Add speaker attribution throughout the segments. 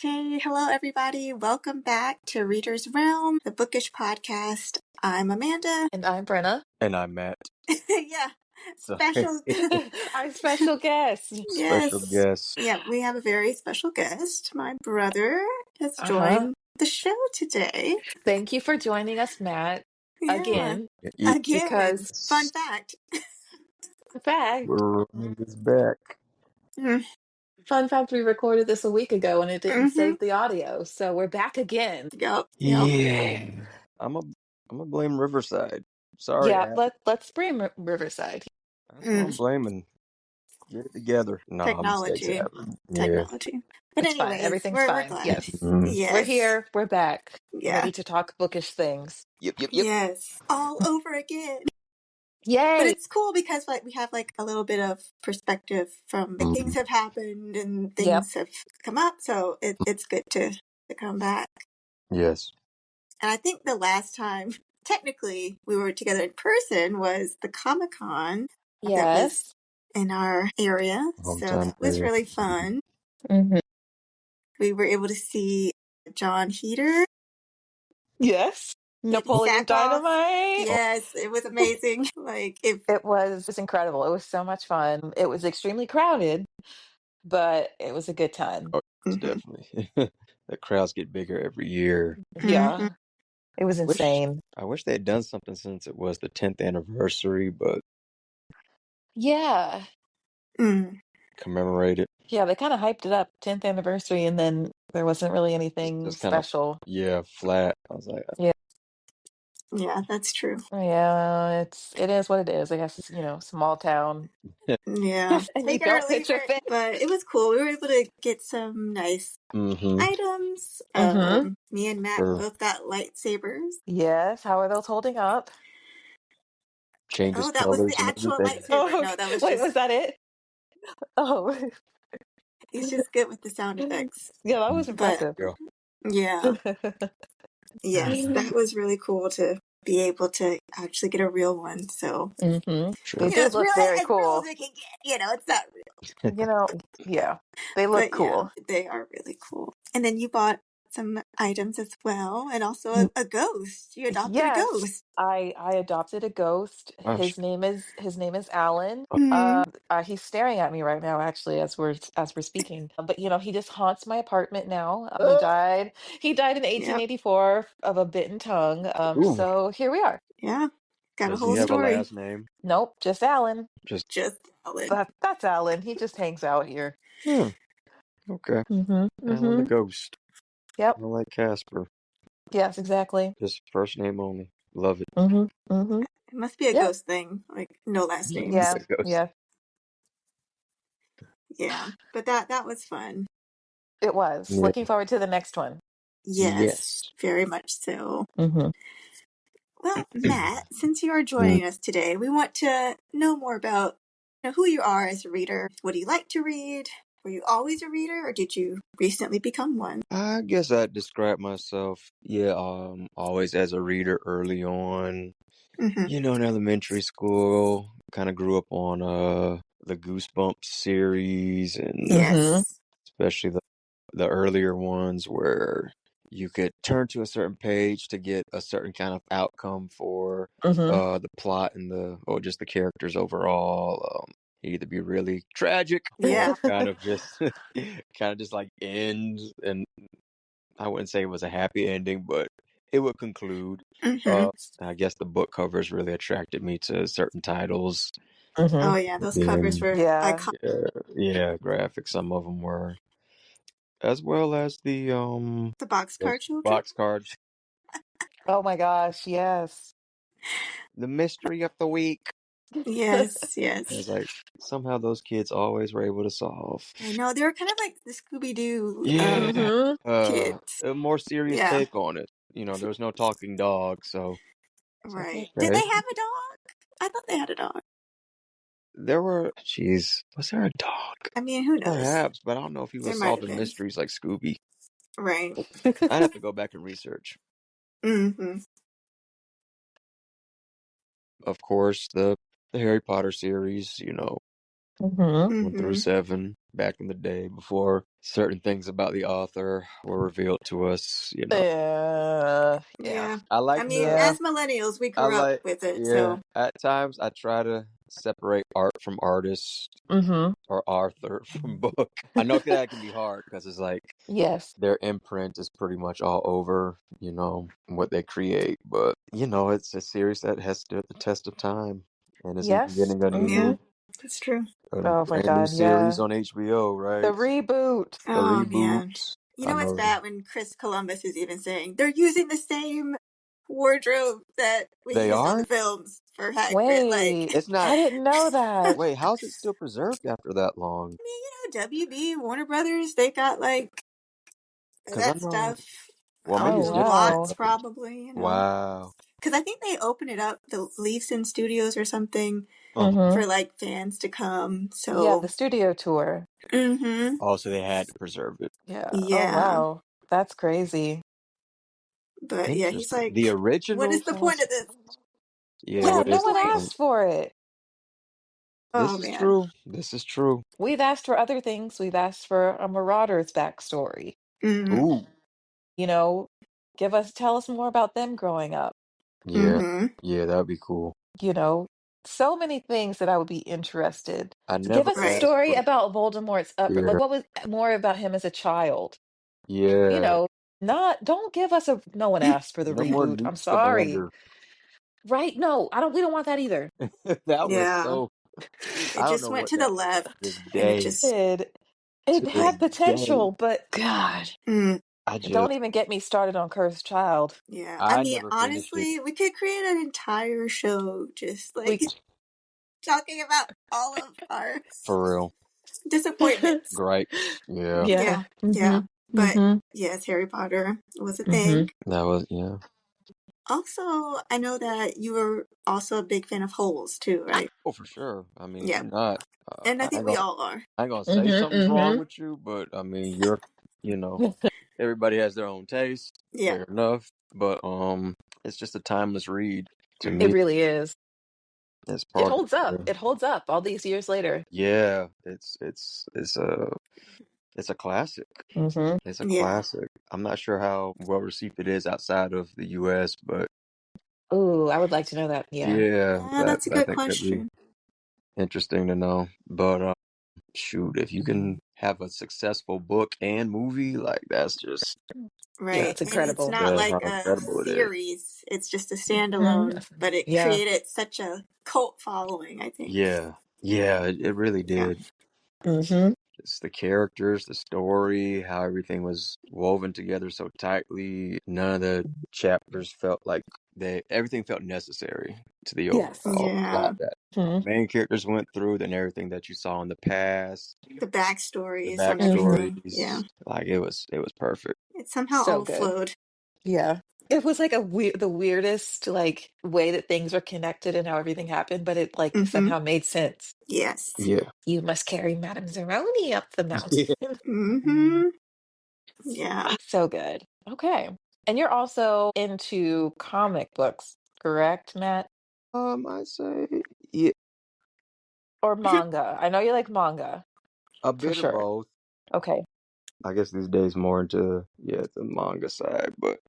Speaker 1: Okay, hello everybody. Welcome back to Reader's Realm, the bookish podcast. I'm Amanda.
Speaker 2: And I'm Brenna.
Speaker 3: And I'm Matt.
Speaker 1: Yeah, special.
Speaker 2: Our special guest.
Speaker 1: Yes.
Speaker 3: Special guest.
Speaker 1: Yeah, we have a very special guest. My brother has joined the show today.
Speaker 2: Thank you for joining us, Matt.
Speaker 1: Yeah.
Speaker 2: Again.
Speaker 1: Again.
Speaker 2: Because
Speaker 1: Fun fact.
Speaker 3: We're is back.
Speaker 2: Fun fact, we recorded this a week ago and it didn't save the audio. So we're back again.
Speaker 1: Yep.
Speaker 3: Yeah. I'm a blame Riverside. Sorry,
Speaker 2: Yeah,
Speaker 3: App.
Speaker 2: let's blame Riverside.
Speaker 3: That's what I'm blaming. Get it together. Nah, mistakes
Speaker 1: Technology.
Speaker 3: happen. Yeah.
Speaker 1: Technology. But
Speaker 2: It's fine.
Speaker 1: anyways,
Speaker 2: Everything's
Speaker 1: we're
Speaker 2: fine.
Speaker 1: glad.
Speaker 2: Yes.
Speaker 1: Yes.
Speaker 2: We're here. We're back.
Speaker 1: Yeah.
Speaker 2: Ready to talk bookish things.
Speaker 3: Yep.
Speaker 1: Yes. All over again.
Speaker 2: Yay!
Speaker 1: But it's cool because we have a little bit of perspective from things have happened and things have come up, so it's good to come back.
Speaker 3: Yes.
Speaker 1: And I think the last time technically we were together in person was the Comic-Con that was in our area. So that was really fun. We were able to see John Heater.
Speaker 2: Yes. Napoleon Dynamite.
Speaker 1: Yes, it was amazing.
Speaker 2: It was incredible. It was so much fun. It was extremely crowded, but it was a good time.
Speaker 3: Oh, definitely. The crowds get bigger every year.
Speaker 2: Yeah. It was insane.
Speaker 3: I wish they had done something since it was the 10th anniversary, but
Speaker 2: yeah.
Speaker 3: Commemorate it.
Speaker 2: Yeah, they kind of hyped it up, 10th anniversary, and then there wasn't really anything special.
Speaker 3: Flat. I was like,
Speaker 1: yeah, that's true.
Speaker 2: Yeah, it is what it is. I guess it's, small town.
Speaker 1: Yeah.
Speaker 2: And you don't pitch a fit.
Speaker 1: But it was cool. We were able to get some nice items. Me and Matt both got lightsabers.
Speaker 2: Yes. How are those holding up?
Speaker 3: Changes
Speaker 1: that was
Speaker 3: colors
Speaker 1: the
Speaker 3: and
Speaker 1: actual
Speaker 3: everything.
Speaker 1: lightsaber. No, that was
Speaker 2: was that it? Oh.
Speaker 1: He's just good with the sound effects.
Speaker 2: Yeah, that was impressive.
Speaker 1: Yeah. Yes, that was really cool to be able to actually get a real one. So
Speaker 2: They did look very cool.
Speaker 1: Real as it can get, it's not real.
Speaker 2: Yeah, they look cool.
Speaker 1: Yeah, they are really cool. And then you bought some items as well, and also a ghost. You adopted a ghost.
Speaker 2: I adopted a ghost. His name is Alan. He's staring at me right now, actually, as we're speaking. But he just haunts my apartment now. He died in 1884 of a bitten tongue. So here we are.
Speaker 1: Yeah, got a whole
Speaker 3: story. Does he have
Speaker 1: story.
Speaker 3: a last name?
Speaker 2: Nope, just Alan.
Speaker 3: Just
Speaker 1: Alan.
Speaker 2: That's Alan. He just hangs out here.
Speaker 3: Okay. Alan the ghost.
Speaker 2: Yep.
Speaker 3: I like Casper.
Speaker 2: Yes, exactly.
Speaker 3: Just first name only. Love it.
Speaker 1: It must be a ghost thing, no last names.
Speaker 2: Yeah.
Speaker 1: Yeah, but that was fun.
Speaker 2: It was.
Speaker 3: Yeah.
Speaker 2: Looking forward to the next one.
Speaker 1: Yes. Very much so. Well, Matt, since you are joining us today, we want to know more about who you are as a reader. What do you like to read? Were you always a reader, or did you recently become one?
Speaker 3: I guess I'd describe myself, always as a reader early on. In elementary school, kind of grew up on the Goosebumps series, and especially the earlier ones where you could turn to a certain page to get a certain kind of outcome for the plot and or just the characters overall. Either be really tragic or kind of just like end, and I wouldn't say it was a happy ending, but it would conclude. I guess the book covers really attracted me to certain titles.
Speaker 1: Oh yeah, those covers were iconic.
Speaker 3: Yeah, graphic. Some of them were, as well as the
Speaker 1: boxcar children.
Speaker 3: Boxcars.
Speaker 2: Oh my gosh, yes.
Speaker 3: The mystery of the week.
Speaker 1: Yes.
Speaker 3: It's like somehow those kids always were able to solve.
Speaker 1: I know, they were kind of like the Scooby-Doo kids.
Speaker 3: A more serious take on it. There was no talking dog, so
Speaker 1: right. Did they have a dog? I thought they had a dog.
Speaker 3: there were. Jeez, was there a dog?
Speaker 1: I mean, who knows?
Speaker 3: Perhaps, but I don't know if he
Speaker 1: There
Speaker 3: was
Speaker 1: might have
Speaker 3: solving
Speaker 1: been.
Speaker 3: mysteries like Scooby.
Speaker 1: Right.
Speaker 3: I'd have to go back and research.
Speaker 1: Mm-hmm.
Speaker 3: Of course, the Harry Potter series, you know, 1 through 7, back in the day before certain things about the author were revealed to us, you know.
Speaker 1: Yeah.
Speaker 3: I like
Speaker 1: I mean, as millennials, we
Speaker 3: I
Speaker 1: grew up
Speaker 3: like,
Speaker 1: with it,
Speaker 3: yeah.
Speaker 1: so.
Speaker 3: At times, I try to separate art from artist or author from book. I know that can be hard because it's like
Speaker 2: Yes.
Speaker 3: their imprint is pretty much all over, you know, what they create. But, you know, it's a series that has stood the test of time and is even
Speaker 2: Yes.
Speaker 3: getting a
Speaker 1: Yeah,
Speaker 3: new,
Speaker 1: that's true.
Speaker 3: a
Speaker 2: Oh my
Speaker 3: brand new
Speaker 2: God.
Speaker 3: series
Speaker 2: Yeah.
Speaker 3: on HBO,
Speaker 2: The
Speaker 3: right?
Speaker 2: reboot.
Speaker 3: The
Speaker 1: Oh, man.
Speaker 3: reboot.
Speaker 1: You
Speaker 3: I
Speaker 1: know what's
Speaker 3: know.
Speaker 1: bad when Chris Columbus is even saying they're using the same wardrobe that we
Speaker 3: They
Speaker 1: used on
Speaker 3: are?
Speaker 1: the films for Hagrid. Like,
Speaker 2: Wait,
Speaker 3: It's not.
Speaker 2: I didn't know that.
Speaker 3: Wait, how's it still preserved after that long?
Speaker 1: I mean, WB, Warner Brothers, they got like
Speaker 3: Because I
Speaker 1: that
Speaker 3: know.
Speaker 1: stuff
Speaker 3: Well, maybe
Speaker 2: Oh,
Speaker 3: it's
Speaker 1: on
Speaker 3: different for
Speaker 1: lots,
Speaker 2: wow.
Speaker 3: others.
Speaker 1: probably, you know.
Speaker 3: Wow.
Speaker 1: Because I think they open it up, the Leafson Studios or something,
Speaker 2: Mm-hmm.
Speaker 1: for like fans to come.
Speaker 2: Yeah,
Speaker 1: So,
Speaker 2: the studio tour.
Speaker 1: mm-hmm.
Speaker 3: Oh, so they had to preserve it.
Speaker 2: Yeah. Oh,
Speaker 1: Yeah.
Speaker 2: wow. That's crazy.
Speaker 1: But yeah, he's
Speaker 3: Interesting.
Speaker 1: like,
Speaker 3: The
Speaker 1: what
Speaker 3: original
Speaker 1: is the point
Speaker 3: cast?
Speaker 1: of this?
Speaker 3: Yeah,
Speaker 1: What is
Speaker 2: Yeah,
Speaker 3: what
Speaker 1: the
Speaker 2: no
Speaker 3: is the
Speaker 2: one
Speaker 1: point?
Speaker 3: point?
Speaker 2: asked for it.
Speaker 1: Oh,
Speaker 3: This is
Speaker 1: man.
Speaker 3: true. This is true.
Speaker 2: We've asked for other things. We've asked for a Marauder's backstory.
Speaker 1: Mm-hmm.
Speaker 3: Ooh.
Speaker 2: You know, tell us more about them growing up.
Speaker 3: Yeah.
Speaker 1: Mm-hmm.
Speaker 3: Yeah, that'd be cool.
Speaker 2: You know, so many things that I would be interested.
Speaker 3: I
Speaker 2: Give
Speaker 3: never
Speaker 2: us a
Speaker 1: Right.
Speaker 3: asked
Speaker 2: story
Speaker 3: for.
Speaker 2: about Voldemort's
Speaker 3: Yeah.
Speaker 2: like what was more about him as a child? You
Speaker 3: Yeah.
Speaker 2: know, don't give us no one asked for the
Speaker 3: No more
Speaker 2: reboot.
Speaker 3: Newt
Speaker 2: I'm sorry.
Speaker 3: Scamander.
Speaker 2: Right? No, we don't want that either.
Speaker 3: That was
Speaker 1: Yeah.
Speaker 3: so.
Speaker 1: It
Speaker 3: I don't
Speaker 1: just
Speaker 3: know
Speaker 1: went
Speaker 3: what
Speaker 1: to the
Speaker 3: that is to
Speaker 1: left
Speaker 3: this
Speaker 1: and it
Speaker 3: day.
Speaker 1: just,
Speaker 2: It
Speaker 3: To this
Speaker 1: like,
Speaker 2: had
Speaker 3: day.
Speaker 2: potential, but God,
Speaker 3: I just.
Speaker 2: don't even get me started on Cursed Child.
Speaker 1: yeah. I
Speaker 3: I
Speaker 1: mean,
Speaker 3: never finished it.
Speaker 1: honestly, we could create an entire show just like
Speaker 2: We
Speaker 1: talking about all of our
Speaker 3: For real.
Speaker 1: disappointments.
Speaker 3: Gripes. Yeah.
Speaker 2: Yeah.
Speaker 1: Yeah.
Speaker 2: Mm-hmm.
Speaker 1: Yeah. But
Speaker 2: Mm-hmm.
Speaker 1: yes, Harry Potter was a
Speaker 2: Mm-hmm.
Speaker 1: thing.
Speaker 3: That was, yeah.
Speaker 1: Also, I know that you were also a big fan of Holes too, right?
Speaker 3: Oh, for sure. I mean,
Speaker 1: Yeah.
Speaker 3: you're not.
Speaker 1: And I
Speaker 3: I
Speaker 1: think
Speaker 3: ain't
Speaker 1: we
Speaker 3: gonna.
Speaker 1: all are.
Speaker 3: I ain't gonna say something's wrong
Speaker 2: Mm-hmm.
Speaker 3: with you, but I mean, you're. You know, everybody has their own taste.
Speaker 1: Yeah.
Speaker 3: Fair enough. But it's just a timeless read to
Speaker 2: It
Speaker 3: me.
Speaker 2: really is.
Speaker 3: It's
Speaker 2: It
Speaker 3: part of
Speaker 2: holds up.
Speaker 3: the.
Speaker 2: It holds up all these years later.
Speaker 3: Yeah, it's a classic.
Speaker 2: Mm-hmm.
Speaker 3: It's a
Speaker 1: Yeah.
Speaker 3: classic. I'm not sure how well received it is outside of the U.S., but
Speaker 2: Oh, I would like to know that. Yeah.
Speaker 3: yeah, that
Speaker 1: That's a
Speaker 3: I
Speaker 1: good
Speaker 3: think that'd be
Speaker 1: question.
Speaker 3: interesting to know. But shoot, if you can have a successful book and movie, like that's just
Speaker 2: Yeah,
Speaker 1: Right.
Speaker 2: it's
Speaker 1: And it's
Speaker 2: incredible.
Speaker 1: not
Speaker 3: says how
Speaker 1: like a
Speaker 3: incredible it is.
Speaker 1: series, it's just a
Speaker 2: Mhm.
Speaker 1: standalone, but it
Speaker 2: Yeah.
Speaker 1: created such a cult following, I think.
Speaker 3: Yeah, yeah, it really
Speaker 1: Yeah.
Speaker 3: did.
Speaker 2: Mm-hmm.
Speaker 3: It's the characters, the story, how everything was woven together so tightly. None of the chapters felt like everything felt necessary to the
Speaker 2: Yes.
Speaker 3: overall plot
Speaker 1: Yeah.
Speaker 3: that
Speaker 2: Mm-hmm.
Speaker 3: main characters went through, then everything that you saw in the past,
Speaker 1: The
Speaker 3: the
Speaker 1: backstories on
Speaker 2: Mm-hmm.
Speaker 1: everything. Yeah.
Speaker 3: backstories. Like it was perfect.
Speaker 1: It somehow
Speaker 2: So
Speaker 1: all
Speaker 2: good.
Speaker 1: flowed.
Speaker 2: Yeah. It was like the weirdest like way that things were connected and how everything happened, but it like
Speaker 1: Mm-hmm.
Speaker 2: somehow made sense.
Speaker 1: Yes.
Speaker 3: Yeah.
Speaker 2: You must carry Madame Zeroni up the mountain.
Speaker 3: Yeah.
Speaker 1: Mm-hmm. Yeah.
Speaker 2: So good. Okay. And you're also into comic books, correct, Matt?
Speaker 3: I say yeah,
Speaker 2: Or manga? I know you like manga
Speaker 3: a
Speaker 2: for
Speaker 3: bit of
Speaker 2: sure.
Speaker 3: both.
Speaker 2: Okay.
Speaker 3: I guess these days more into the manga side, but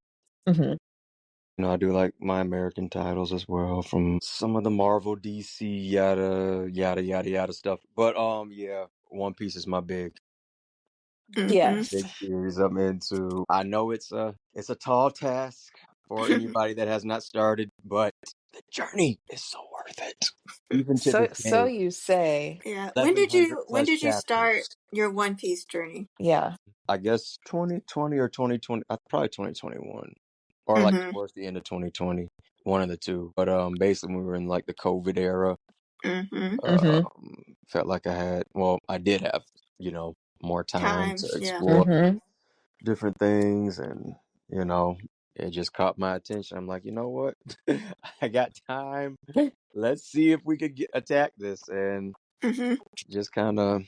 Speaker 2: Mm-hmm.
Speaker 3: I do like my American titles as well from some of the Marvel, DC, yada yada yada yada stuff. But yeah, One Piece is my
Speaker 1: Mm-hmm.
Speaker 2: Yes.
Speaker 3: big series I'm into. I know it's a tall task for anybody that has not started, but the journey is so worth it. Even to
Speaker 2: So
Speaker 3: this
Speaker 2: so
Speaker 3: day,
Speaker 2: you say.
Speaker 1: Yeah. When did
Speaker 3: 1100
Speaker 1: you
Speaker 3: plus
Speaker 1: start
Speaker 3: chapters.
Speaker 1: your One Piece journey?
Speaker 2: Yeah.
Speaker 3: I guess 2020 or 2020, probably 2021, or like
Speaker 1: Mm-hmm.
Speaker 3: towards the end of 2020, one of the two. But basically, we were in like the COVID era.
Speaker 1: Mm-hmm.
Speaker 2: Mm-hmm.
Speaker 3: Felt like I did have more time
Speaker 1: Time.
Speaker 3: to
Speaker 1: Yeah.
Speaker 3: explore
Speaker 2: Mm-hmm.
Speaker 3: different things, and you know, it just caught my attention. I'm like, you know what, I got time. Let's see if we could attack this, and Just kind of,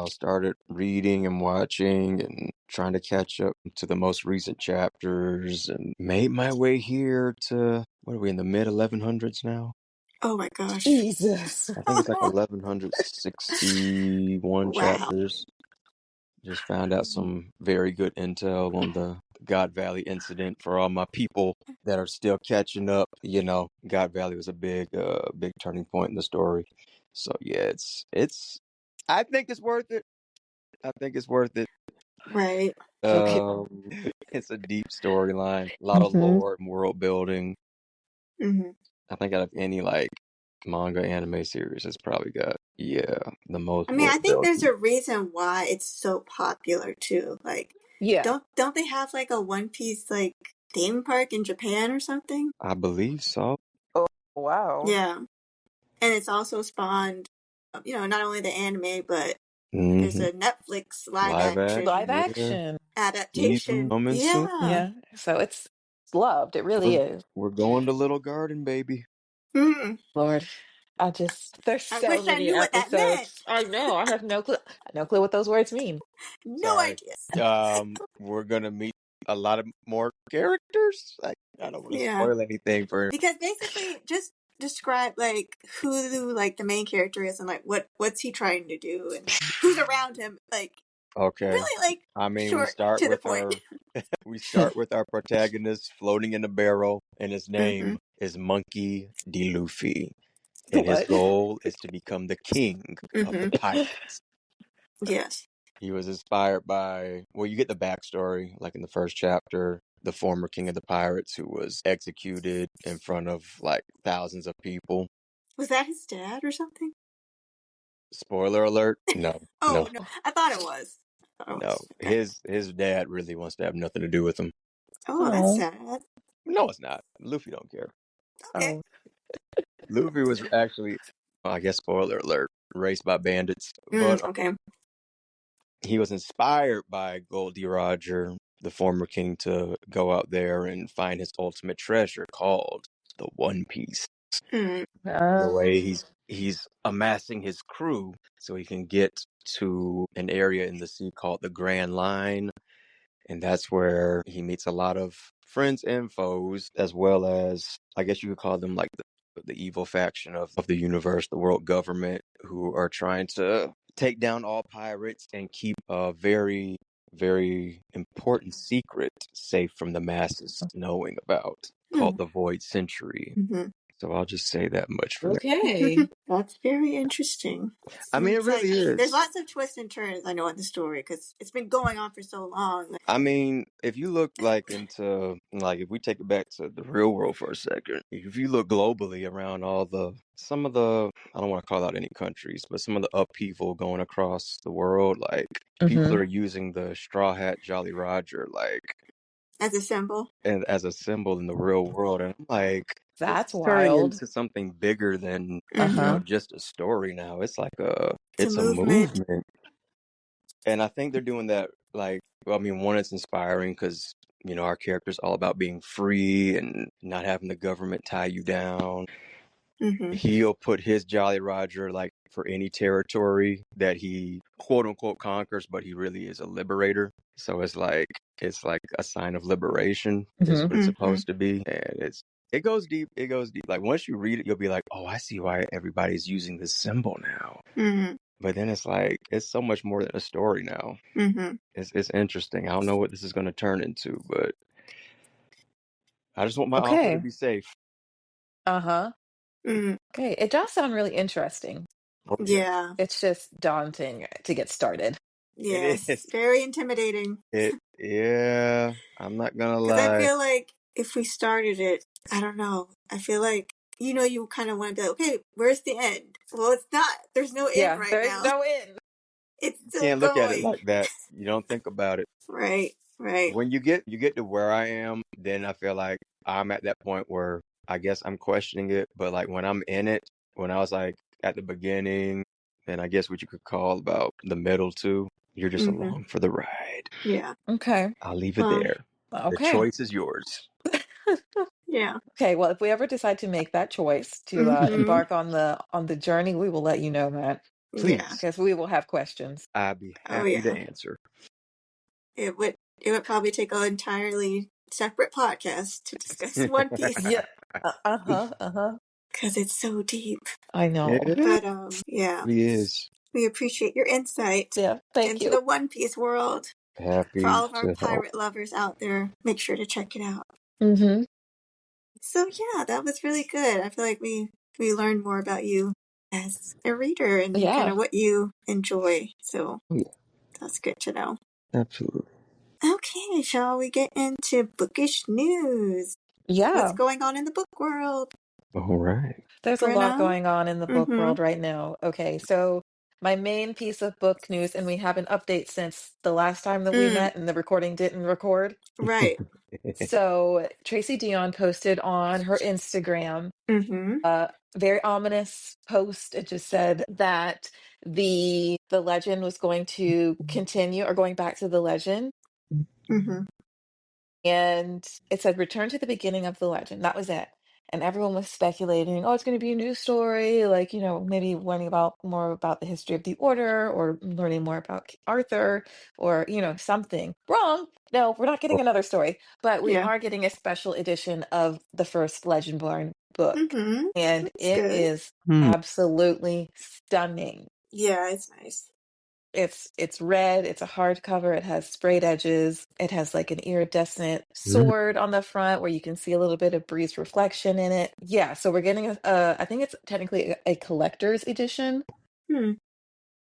Speaker 3: started reading and watching and trying to catch up to the most recent chapters and made my way here to, what are we, in the mid 1100s now?
Speaker 1: Oh my gosh.
Speaker 2: Jesus.
Speaker 3: I think it's like 1161 chapters. Just found out some very good intel on the God Valley incident for all my people that are still catching up. God Valley was a big turning point in the story. So yeah, I think it's worth it. I think it's worth it.
Speaker 1: Right.
Speaker 2: Okay.
Speaker 3: It's a deep storyline, a lot of lore and world building. I think out of any manga anime series, it's probably got the most
Speaker 1: I mean, I
Speaker 3: world
Speaker 1: think
Speaker 3: building.
Speaker 1: there's a reason why it's so popular too. Like,
Speaker 2: Yeah.
Speaker 1: don't they have like a One Piece theme park in Japan or something?
Speaker 3: I believe so.
Speaker 2: Oh, wow.
Speaker 1: Yeah, and it's also spawned, not only the anime, but there's a Netflix
Speaker 3: Live
Speaker 2: Live
Speaker 3: action, yeah.
Speaker 2: action.
Speaker 3: Season
Speaker 1: adaptation.
Speaker 3: coming soon.
Speaker 1: Yeah.
Speaker 2: Yeah. So it's loved. It really is.
Speaker 3: We're going to Little Garden, baby.
Speaker 2: Lord, there's
Speaker 1: I
Speaker 2: so
Speaker 1: wish I
Speaker 2: many
Speaker 1: knew what that meant.
Speaker 2: episodes. I know. I have no clue. No clue what those words mean.
Speaker 1: No
Speaker 3: Sorry.
Speaker 1: idea.
Speaker 3: We're gonna meet a lot of more characters. I don't want to spoil anything for.
Speaker 1: Because basically, just describe who the main character is and what's he trying to do and who's around him.
Speaker 3: Okay.
Speaker 1: Really
Speaker 3: I mean,
Speaker 1: short to the point.
Speaker 3: we start with our protagonist floating in a barrel, and his name is Monkey D. Luffy, and his
Speaker 2: What?
Speaker 3: goal is to become the king of the pirates.
Speaker 1: Yes.
Speaker 3: He was inspired by, well, you get the backstory, like in the first chapter, the former king of the pirates who was executed in front of thousands of people.
Speaker 1: Was that his dad or something?
Speaker 3: Spoiler alert. No.
Speaker 1: Oh, no. I thought it was.
Speaker 3: No.
Speaker 1: Okay.
Speaker 3: His dad really wants to have nothing to do with him.
Speaker 1: Oh, that's sad.
Speaker 3: No, it's not. Luffy don't care.
Speaker 1: Okay.
Speaker 2: Oh.
Speaker 3: Luffy was actually, I guess, spoiler alert, raised by bandits. But
Speaker 1: Okay.
Speaker 3: he was inspired by Goldie Roger, the former king, to go out there and find his ultimate treasure called the One Piece. The way he's amassing his crew so he can get to an area in the sea called the Grand Line. And that's where he meets a lot of friends and foes, as well as, I guess you could call them the evil faction of the universe, the world government, who are trying to take down all pirates and keep a very, very important secret safe from the masses knowing about, called the Void Century. So I'll just say that much for
Speaker 2: Okay.
Speaker 1: That's very interesting.
Speaker 3: I mean, it really is.
Speaker 1: There's lots of twists and turns, I know, in the story because it's been going on for so long.
Speaker 3: I mean, if you look into if we take it back to the real world for a second, if you look globally around some of the, I don't want to call out any countries, but some of the upheaval going across the world, people are using the Straw Hat Jolly Roger
Speaker 1: as a symbol,
Speaker 3: and as a symbol in the real world, and I'm
Speaker 2: that's
Speaker 3: it's turning
Speaker 2: wild.
Speaker 3: into something bigger than just a story now. It's it's a movement. And I think they're doing that one, it's inspiring because, our character's all about being free and not having the government tie you down. He'll put his Jolly Roger for any territory that he quote unquote conquers, but he really is a liberator. So it's like a sign of liberation is what it's supposed to be. And it goes deep. It goes deep. Once you read it, you'll be like, oh, I see why everybody's using this symbol now. But then it's so much more than a story now. It's interesting. I don't know what this is going to turn into, but I just want my author to be safe.
Speaker 2: Okay. It does sound really interesting.
Speaker 1: Yeah.
Speaker 2: It's just daunting to get started.
Speaker 1: Yes.
Speaker 3: It is.
Speaker 1: Very intimidating.
Speaker 3: Yeah. I'm not going to lie.
Speaker 1: Because I feel like if we started it, I don't know. I feel like, you kind of want to be like, okay, where's the end? Well, it's not. There's no end right
Speaker 2: there
Speaker 1: now.
Speaker 2: is no end.
Speaker 1: It's still
Speaker 3: Can't look at it
Speaker 1: going.
Speaker 3: like that. You don't think about it.
Speaker 1: Right.
Speaker 3: When you get to where I am, then I feel like I'm at that point where I guess I'm questioning it. But when I'm in it, when I was at the beginning, and I guess what you could call about the middle too, you're just along for the ride.
Speaker 1: Yeah.
Speaker 2: Okay.
Speaker 3: I'll leave it there.
Speaker 2: Okay.
Speaker 3: The choice is yours.
Speaker 1: Yeah.
Speaker 2: Okay, well, if we ever decide to make that choice to embark on the journey, we will let you know, Matt.
Speaker 3: Please.
Speaker 2: Because we will have questions.
Speaker 3: I'd be happy to answer.
Speaker 1: It would probably take an entirely separate podcast to discuss One Piece.
Speaker 2: Yeah.
Speaker 1: Because it's so deep.
Speaker 2: I know.
Speaker 1: But yeah.
Speaker 3: It is.
Speaker 1: We appreciate your insight
Speaker 2: into
Speaker 1: the One Piece world.
Speaker 3: Happy
Speaker 1: For all of our
Speaker 3: to
Speaker 1: pirate lovers out there, make sure to check it out.
Speaker 2: Mm-hmm.
Speaker 1: So yeah, that was really good. I feel like we learned more about you as a reader and kind of what you enjoy. So that's good to know.
Speaker 3: Absolutely.
Speaker 1: Okay, shall we get into bookish news?
Speaker 2: Yeah.
Speaker 1: What's going on in the book world?
Speaker 3: All right.
Speaker 2: There's a lot going on in the book world right now. Okay, so my main piece of book news, and we have an update since the last time that we met and the recording didn't record.
Speaker 1: Right.
Speaker 2: So Tracy Dion posted on her Instagram a very ominous post. It just said that the legend was going to continue, or going back to the legend. And it said, return to the beginning of the legend. That was it. And everyone was speculating, oh, it's going to be a new story, like, maybe learning more about the history of the order, or learning more about Arthur, or, something. Wrong. No, we're not getting another story, but we are getting a special edition of the first Legendborn book. And it is absolutely stunning.
Speaker 1: Yeah, it's nice.
Speaker 2: It's red, it's a hardcover, it has sprayed edges, it has like an iridescent sword on the front where you can see a little bit of Bree's reflection in it. Yeah, so we're getting I think it's technically a collector's edition. And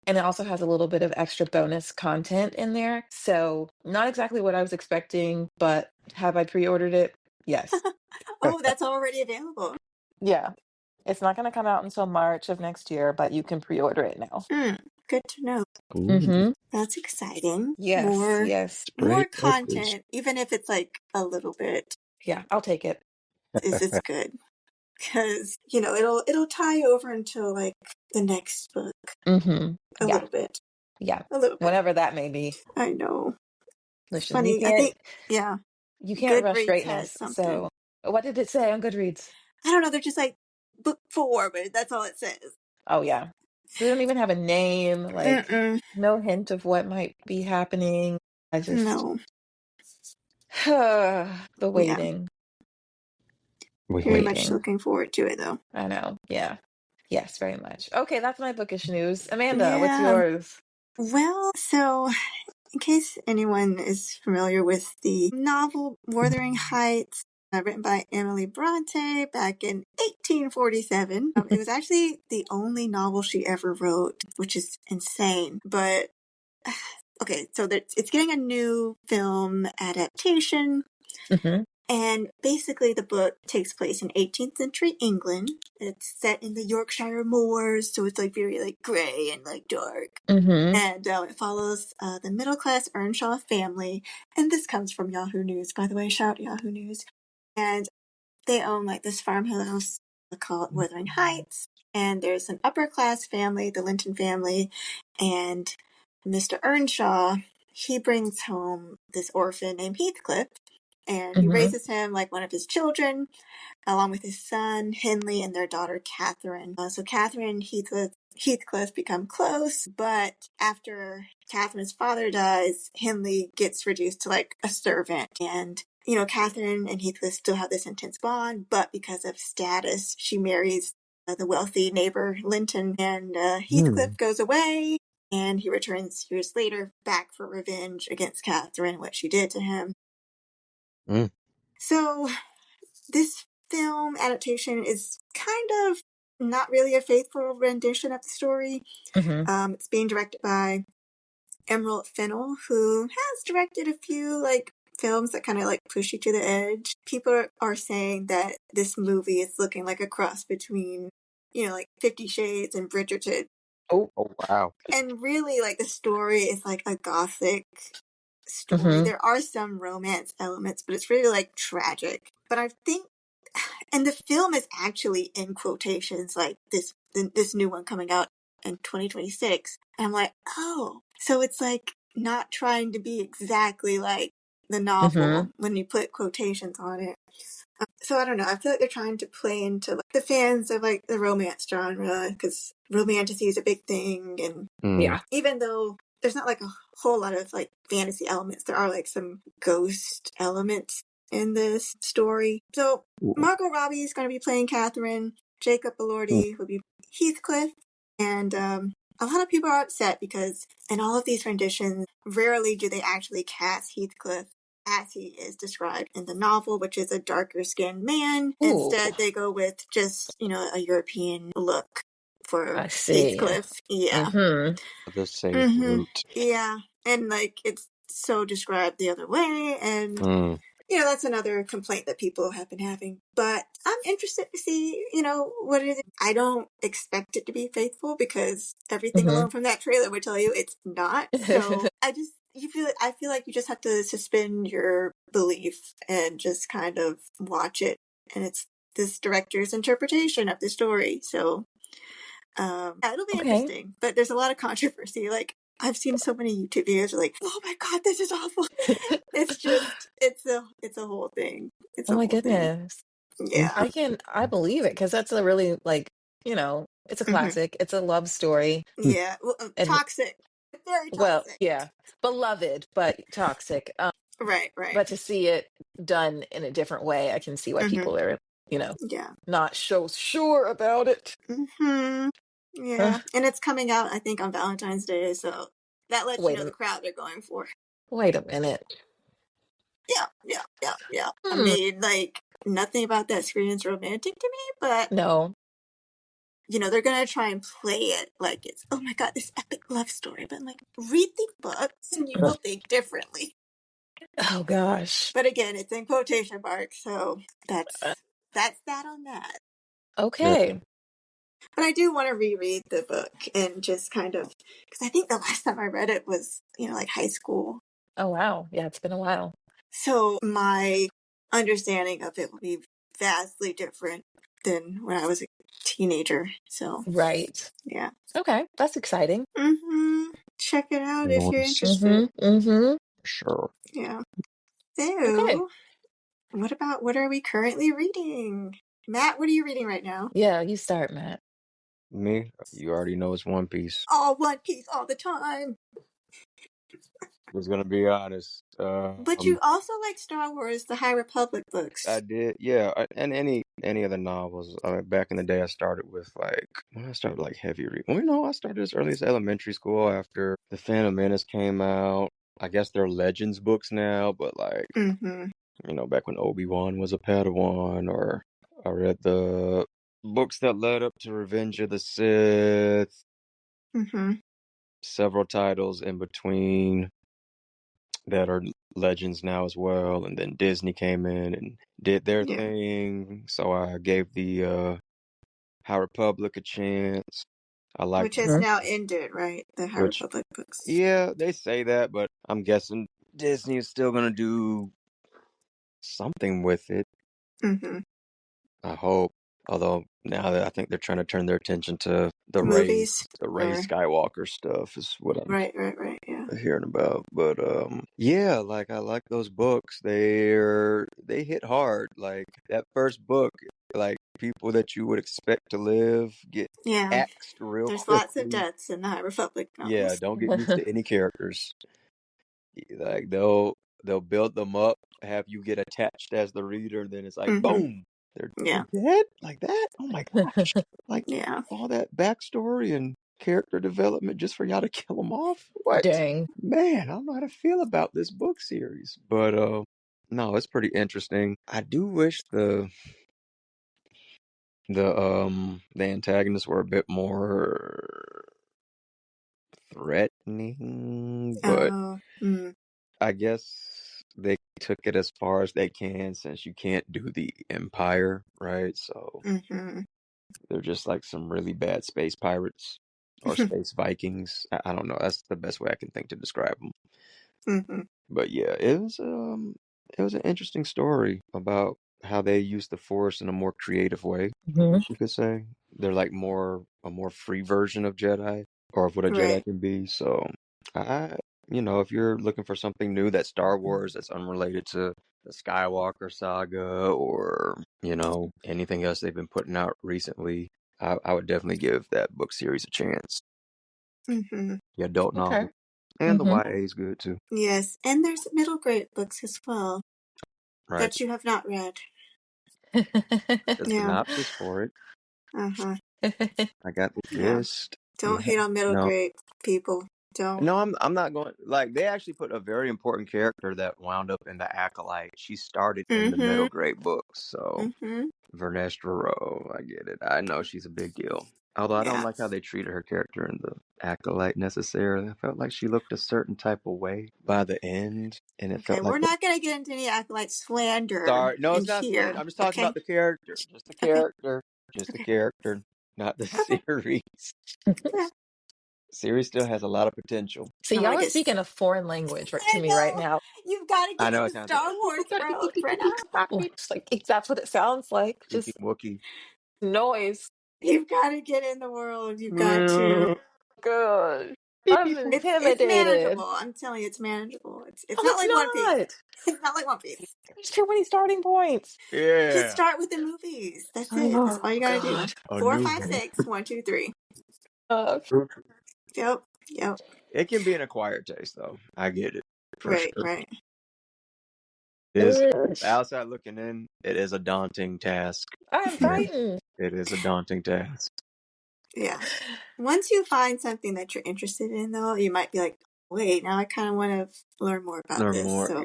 Speaker 2: it also has a little bit of extra bonus content in there. So not exactly what I was expecting, but have I pre-ordered it? Yes.
Speaker 1: Oh, that's already available.
Speaker 2: Yeah. It's not going to come out until March of next year, but you can pre-order it now.
Speaker 1: Good to know.
Speaker 2: Mm-hmm.
Speaker 1: That's exciting.
Speaker 2: Yes.
Speaker 1: More content, even if it's like a little bit.
Speaker 2: Yeah, I'll take it.
Speaker 1: It's good. Because, it'll tie over until like the next book. A little bit.
Speaker 2: Yeah.
Speaker 1: A little bit.
Speaker 2: Whatever that may be.
Speaker 1: I know.
Speaker 2: Listen,
Speaker 1: funny. I think, yeah.
Speaker 2: You can't rush
Speaker 1: Goodreads
Speaker 2: greatness. So what did it say on Goodreads?
Speaker 1: I don't know. They're just like book 4, but that's all it says.
Speaker 2: Oh, yeah. They don't even have a name, like no hint of what might be happening. I just... No. The waiting.
Speaker 1: Yeah. Very much looking forward to it, though.
Speaker 2: I know. Yeah. Yes, very much. Okay, that's my bookish news. Amanda, what's yours?
Speaker 1: Well, so in case anyone is familiar with the novel Wuthering Heights, written by Emily Bronte back in 1847. It was actually the only novel she ever wrote, which is insane. But, okay, so it's getting a new film adaptation. And basically the book takes place in 18th century England. It's set in the Yorkshire moors, so it's like very like gray and like dark. And it follows the middle-class Earnshaw family. And this comes from Yahoo News, by the way. Shout Yahoo News. And they own like this farmhouse called Wuthering Heights. And there's an upper-class family, the Linton family. And Mr. Earnshaw, he brings home this orphan named Heathcliff. And he raises him like one of his children, along with his son, Henley, and their daughter, Catherine. So Catherine and Heathcliff become close, but after Catherine's father dies, Henley gets reduced to like a servant. And, Catherine and Heathcliff still have this intense bond, but because of status, she marries the wealthy neighbor, Linton, and Heathcliff goes away. And he returns years later back for revenge against Catherine, what she did to him. So this film adaptation is kind of not really a faithful rendition of the story. It's being directed by Emerald Fennell, who has directed a few like films that kind of like push you to the edge. People are saying that this movie is looking like a cross between, like 50 Shades and Bridgerton.
Speaker 3: Oh wow.
Speaker 1: And really, like, the story is like a gothic story. There are some romance elements, but it's really like tragic. But I think, and the film is actually in quotations, like this new one coming out in 2026. And I'm like, oh, so it's like not trying to be exactly like the novel when you put quotations on it. So I don't know. I feel like they're trying to play into like the fans of like the romance genre because romantasy is a big thing, and
Speaker 2: Yeah.
Speaker 1: even though there's not like a whole lot of like fantasy elements, there are like some ghost elements in this story. So Margot Robbie is going to be playing Catherine. Jacob Elordi will be Heathcliff, and a lot of people are upset because in all of these renditions, rarely do they actually cast Heathcliff as he is described in the novel, which is a darker skinned man.
Speaker 2: Ooh.
Speaker 1: Instead, they go with just, a European look for
Speaker 2: I see.
Speaker 1: Heathcliff. Yeah.
Speaker 3: The same route.
Speaker 1: Yeah. And like it's so described the other way. And that's another complaint that people have been having. But I'm interested to see, what it is. I don't expect it to be faithful because everything alone from that trailer would tell you it's not. So I feel like you just have to suspend your belief and just kind of watch it. And it's this director's interpretation of the story. So it'll be interesting. But there's a lot of controversy. Like I've seen so many YouTube videos like, oh my god, this is awful. it's a whole thing. It's
Speaker 2: Oh
Speaker 1: a
Speaker 2: my
Speaker 1: whole thing.
Speaker 2: goodness.
Speaker 1: Yeah.
Speaker 2: I believe it because that's a really like, it's a classic. It's a love story.
Speaker 1: Yeah. Well,
Speaker 2: And
Speaker 1: toxic. Very
Speaker 2: well,
Speaker 1: toxic.
Speaker 2: yeah, beloved, but toxic.
Speaker 1: Right.
Speaker 2: But to see it done in a different way, I can see why people are,
Speaker 1: Yeah.
Speaker 2: not so sure about it.
Speaker 1: Yeah. And it's coming out, I think, on Valentine's Day, so that lets you know the crowd they're going for.
Speaker 2: Wait a minute.
Speaker 1: Yeah. I mean, like, nothing about that screams romantic to me, but
Speaker 2: No.
Speaker 1: they're gonna try and play it like it's, oh my god, this epic love story. But I'm like, read the books and you will think differently.
Speaker 2: Oh gosh.
Speaker 1: But again, it's in quotation marks, so that's that on that.
Speaker 2: Okay.
Speaker 1: But I do want to reread the book and just kind of, because I think the last time I read it was, like high school.
Speaker 2: Oh wow. Yeah, it's been a while.
Speaker 1: So my understanding of it will be vastly different than when I was a teenager. So
Speaker 2: right.
Speaker 1: Yeah.
Speaker 2: Okay, that's exciting.
Speaker 1: Check it out if you're interested.
Speaker 3: Sure.
Speaker 1: Yeah. So, what are we currently reading? Matt, what are you reading right now?
Speaker 2: Yeah, you start, Matt.
Speaker 3: Me? You already know it's One Piece.
Speaker 1: Oh, One Piece all the time.
Speaker 3: Just gonna be honest.
Speaker 1: But you also like Star Wars, the High Republic books.
Speaker 3: I did, yeah. And any of the novels. Back in the day, I started with heavy reading. Well, I started as early as elementary school after the Phantom Menace came out. I guess they're Legends books now, but back when Obi-Wan was a Padawan, or I read the books that led up to Revenge of the Sith. Several titles in between that are Legends now as well, and then Disney came in and did their thing. So I gave the High Republic a chance.
Speaker 1: Which has now ended, right? The High Republic books.
Speaker 3: Yeah, they say that, but I'm guessing Disney is still gonna do something with it. I hope. Although now that I think they're trying to turn their attention to the
Speaker 1: movies,
Speaker 3: Rey Skywalker stuff is what I'm
Speaker 1: right, yeah,
Speaker 3: hearing about. But yeah, like I like those books. They hit hard. Like that first book, like people that you would expect to live get axed real quickly.
Speaker 1: There's lots of deaths in the High Republic novels.
Speaker 3: Yeah, don't get used to any characters. Like they'll build them up, have you get attached as the reader, and then it's like boom, they're dead like that. Oh my gosh! Like all that backstory and character development just for y'all to kill them off. What?
Speaker 2: Dang,
Speaker 3: man, I don't know how to feel about this book series, but no, it's pretty interesting. I do wish the antagonists were a bit more threatening, but I guess they took it as far as they can since you can't do the Empire, right? So they're just like some really bad space pirates or space Vikings. I don't know. That's the best way I can think to describe them. But yeah, it was an interesting story about how they use the Force in a more creative way, I guess you could say. They're like a more free version of Jedi, or of what a Jedi can be. So if you're looking for something new that's Star Wars that's unrelated to the Skywalker saga or, anything else they've been putting out recently, I would definitely give that book series a chance.
Speaker 1: Mm-hmm.
Speaker 3: The adult
Speaker 2: Okay.
Speaker 3: novel. And the YA is good too.
Speaker 1: Yes, and there's middle grade books as well
Speaker 3: Right.
Speaker 1: that you have not read.
Speaker 3: The
Speaker 1: Yeah.
Speaker 3: synopsis for it.
Speaker 1: Uh-huh.
Speaker 3: I got the
Speaker 1: Yeah.
Speaker 3: gist.
Speaker 1: Don't hate on middle grade people. Don't.
Speaker 3: No, I'm not going. Like, they actually put a very important character that wound up in the Acolyte. She started in the middle grade books, so Vernestra Rowe, I get it. I know she's a big deal. Although I don't like how they treated her character in the Acolyte necessarily. I felt like she looked a certain type of way by the end, and it felt like.
Speaker 1: We're not going to get into any Acolyte slander.
Speaker 3: Sorry, no, it's
Speaker 1: in
Speaker 3: not
Speaker 1: here.
Speaker 3: slander. I'm just talking about the character, just the character, just the character, not the series. Series still has a lot of potential.
Speaker 2: See, y'all are speaking a foreign language to me right now.
Speaker 1: You've got to get into Star Wars, bro, Brenna.
Speaker 2: It's like, that's what it sounds like.
Speaker 3: Speaking
Speaker 2: Just
Speaker 3: Wookiee.
Speaker 2: noise.
Speaker 1: You've got to get in the world. You've got to.
Speaker 2: Good. I'm intimidated.
Speaker 1: It's manageable. I'm telling you, it's manageable. It's not like One Piece. It's not like One Piece.
Speaker 2: There's too many starting points.
Speaker 3: Yeah.
Speaker 1: Just start with the movies. That's it. That's all you gotta do. 4, 5, 6, 1, 2, 3. Yep.
Speaker 3: It can be an acquired taste, though. I get it.
Speaker 1: Right.
Speaker 3: It is, outside looking in, it is a daunting task.
Speaker 2: I'm frightened.
Speaker 3: It is a daunting task.
Speaker 1: Yeah. Once you find something that you're interested in, though, you might be like, wait, now I kind of want to learn more about this. So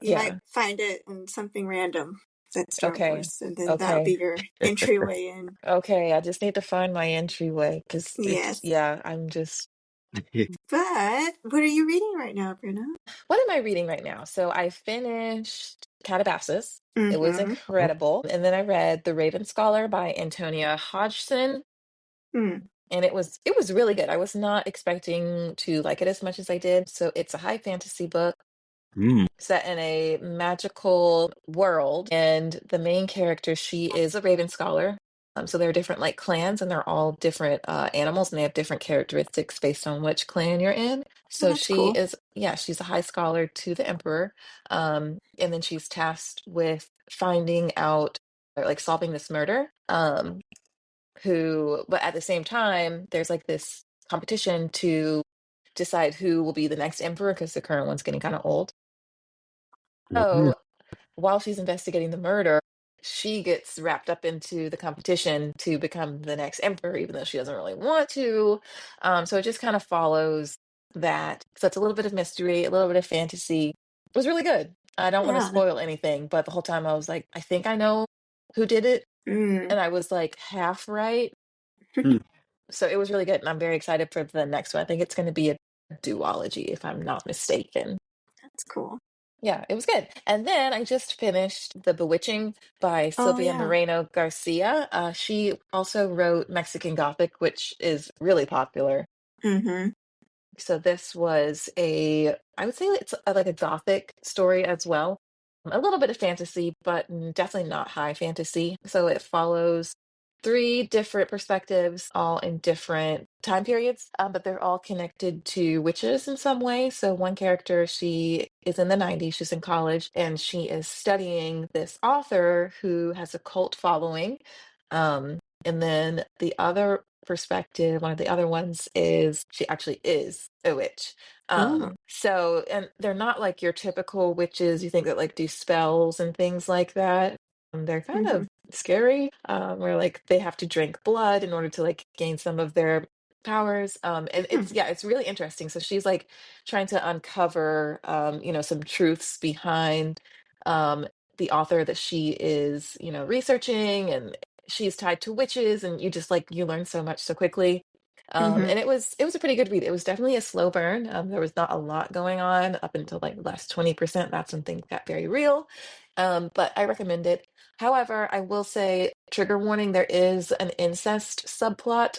Speaker 1: you might find it in something random that's Star Wars, and then that'll be your entryway in.
Speaker 2: Okay, I just need to find my entryway because I'm just.
Speaker 1: But what are you reading right now, Bruna?
Speaker 2: What am I reading right now? So I finished Calabasas. It was incredible. And then I read The Raven Scholar by Antonia Hodgson. And it was really good. I was not expecting to like it as much as I did. So it's a high fantasy book set in a magical world. And the main character, she is a Raven Scholar. So there are different like clans, and they're all different animals, and they have different characteristics based on which clan you're in. So she is, she's a high scholar to the emperor. And then she's tasked with finding out or like solving this murder. But at the same time, there's like this competition to decide who will be the next emperor because the current one's getting kind of old. So while she's investigating the murder, she gets wrapped up into the competition to become the next emperor, even though she doesn't really want to. So it just kind of follows that. So it's a little bit of mystery, a little bit of fantasy. It was really good. I don't want to spoil anything, but the whole time I was like, I think I know who did it. And I was like half right. So it was really good. And I'm very excited for the next one. I think it's going to be a duology, if I'm not mistaken.
Speaker 1: That's cool.
Speaker 2: Yeah, it was good. And then I just finished The Bewitching by Sylvia Moreno Garcia. She also wrote Mexican Gothic, which is really popular. So this was I would say it's like a Gothic story as well. A little bit of fantasy, but definitely not high fantasy. So it follows 3 different perspectives, all in different time periods, but they're all connected to witches in some way. So one character, she is in the 90s, she's in college, and she is studying this author who has a cult following. And then the other perspective, one of the other ones is she actually is a witch. So, and they're not like your typical witches you think that like do spells and things like that. They're kind of scary, where like they have to drink blood in order to like gain some of their powers. And it's really interesting. So she's like trying to uncover some truths behind the author that she is researching, and she's tied to witches, and you just like you learn so much so quickly. And it was a pretty good read. It was definitely a slow burn. There was not a lot going on up until like the last 20%. That's when things got very real. But I recommend it. However, I will say, trigger warning, there is an incest subplot.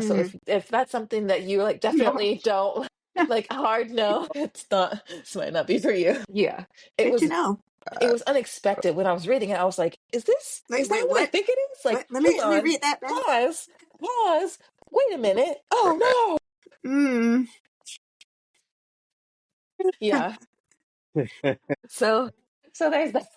Speaker 2: So if that's something that you like definitely don't like, hard no, this might not be for you. Yeah. It was unexpected when I was reading it. I was like, is that what I think it is? Like,
Speaker 1: let me read that back.
Speaker 2: Pause. Wait a minute. Oh no. Yeah. So there's that.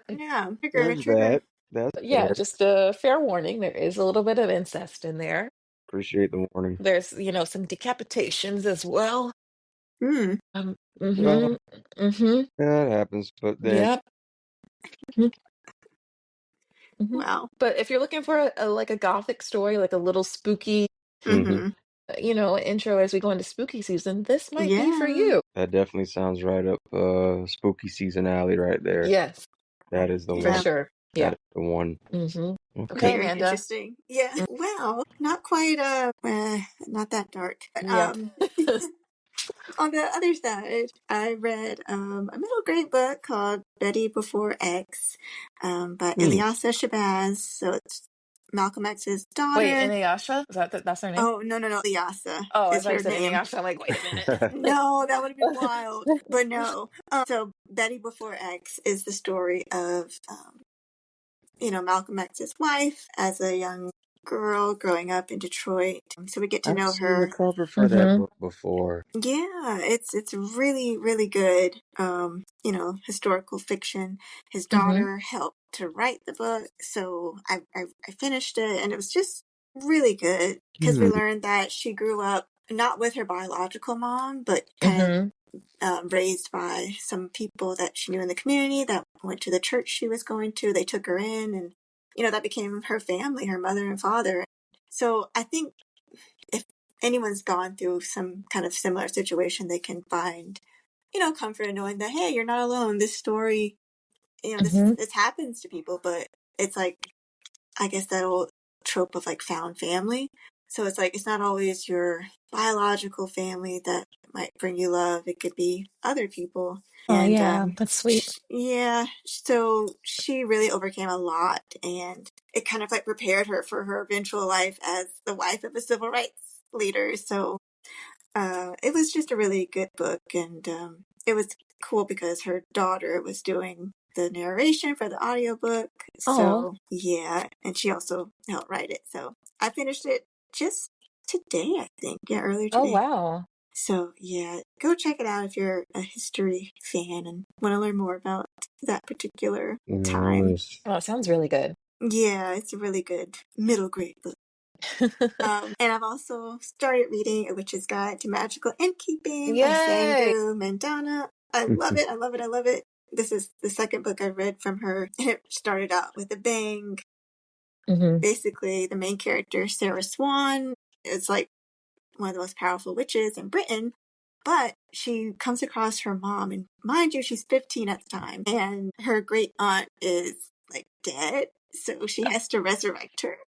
Speaker 1: Yeah,
Speaker 3: There's that. That's
Speaker 2: But yeah,
Speaker 3: fair.
Speaker 2: just a fair warning, there is a little bit of incest in there.
Speaker 3: Appreciate the warning.
Speaker 2: There's, some decapitations as well.
Speaker 1: Mm.
Speaker 3: Well,
Speaker 2: Mm-hmm.
Speaker 3: that happens, but then
Speaker 2: Yep. Mm-hmm.
Speaker 1: Wow.
Speaker 2: But if you're looking for like a gothic story, like a little spooky,
Speaker 1: Mm-hmm.
Speaker 2: intro as we go into spooky season, this might be for
Speaker 1: Yeah.
Speaker 2: you.
Speaker 3: that definitely sounds right up spooky season alley right there.
Speaker 2: Yes,
Speaker 3: That is the
Speaker 2: for
Speaker 1: Yeah.
Speaker 3: one.
Speaker 2: sure.
Speaker 3: That
Speaker 2: Yeah.
Speaker 3: is the one.
Speaker 2: Mm-hmm. Okay,
Speaker 3: Okay.
Speaker 1: Very
Speaker 2: Amanda.
Speaker 1: interesting. Yeah. Well, not quite not that dark. But
Speaker 2: Yep.
Speaker 1: on the other side, I read a middle grade book called Betty Before X by Ilyasa Shabazz. So it's Malcolm X's
Speaker 2: Wait,
Speaker 1: daughter.
Speaker 2: Inuyasha? Is that's her name?
Speaker 1: Oh, no, Ilyasa
Speaker 2: Oh, I
Speaker 1: is
Speaker 2: thought you
Speaker 1: her
Speaker 2: said
Speaker 1: name.
Speaker 2: Inuyasha. I'm like, wait a minute.
Speaker 1: No, that would be wild. But no. So Betty Before X is the story of, Malcolm X's wife as a young girl growing up in Detroit. So we get to
Speaker 3: I've
Speaker 1: know
Speaker 3: seen the
Speaker 1: her.
Speaker 3: cover for that book before.
Speaker 1: Yeah, it's really, really good. Historical fiction. His daughter helped to write the book, so I finished it, and it was just really good because we learned that she grew up not with her biological mom, but kind of raised by some people that she knew in the community that went to the church she was going to. They took her in, and that became her family, her mother and father. So I think if anyone's gone through some kind of similar situation, they can find, comfort in knowing that, hey, you're not alone. This story, this happens to people, but it's like, I guess that old trope of like found family. So it's like, it's not always your biological family that might bring you love. It could be other people.
Speaker 2: Oh,
Speaker 1: And
Speaker 2: yeah, that's sweet.
Speaker 1: yeah, so she really overcame a lot, and it kind of like prepared her for her eventual life as the wife of a civil rights leader. So it was just a really good book, and it was cool because her daughter was doing the narration for the audiobook.
Speaker 2: Oh,
Speaker 1: So yeah, and she also helped write it. So I finished it just today, I think. Yeah, earlier
Speaker 2: oh,
Speaker 1: today.
Speaker 2: wow.
Speaker 1: So yeah, go check it out if you're a history fan and want to learn more about that particular time.
Speaker 3: Nice.
Speaker 2: Oh, it sounds really good.
Speaker 1: Yeah, it's a really good middle grade book. And I've also started reading A Witch's Guide to Magical Innkeeping by
Speaker 2: Yay!
Speaker 1: Sangu Mandana. I love it. I love it. I love it. This is the second book I read from her, and it started out with a bang. Basically, the main character, Sarah Swan, is like one of the most powerful witches in Britain, but she comes across her mom, and mind you, she's 15 at the time, and her great aunt is like dead, so she has to resurrect her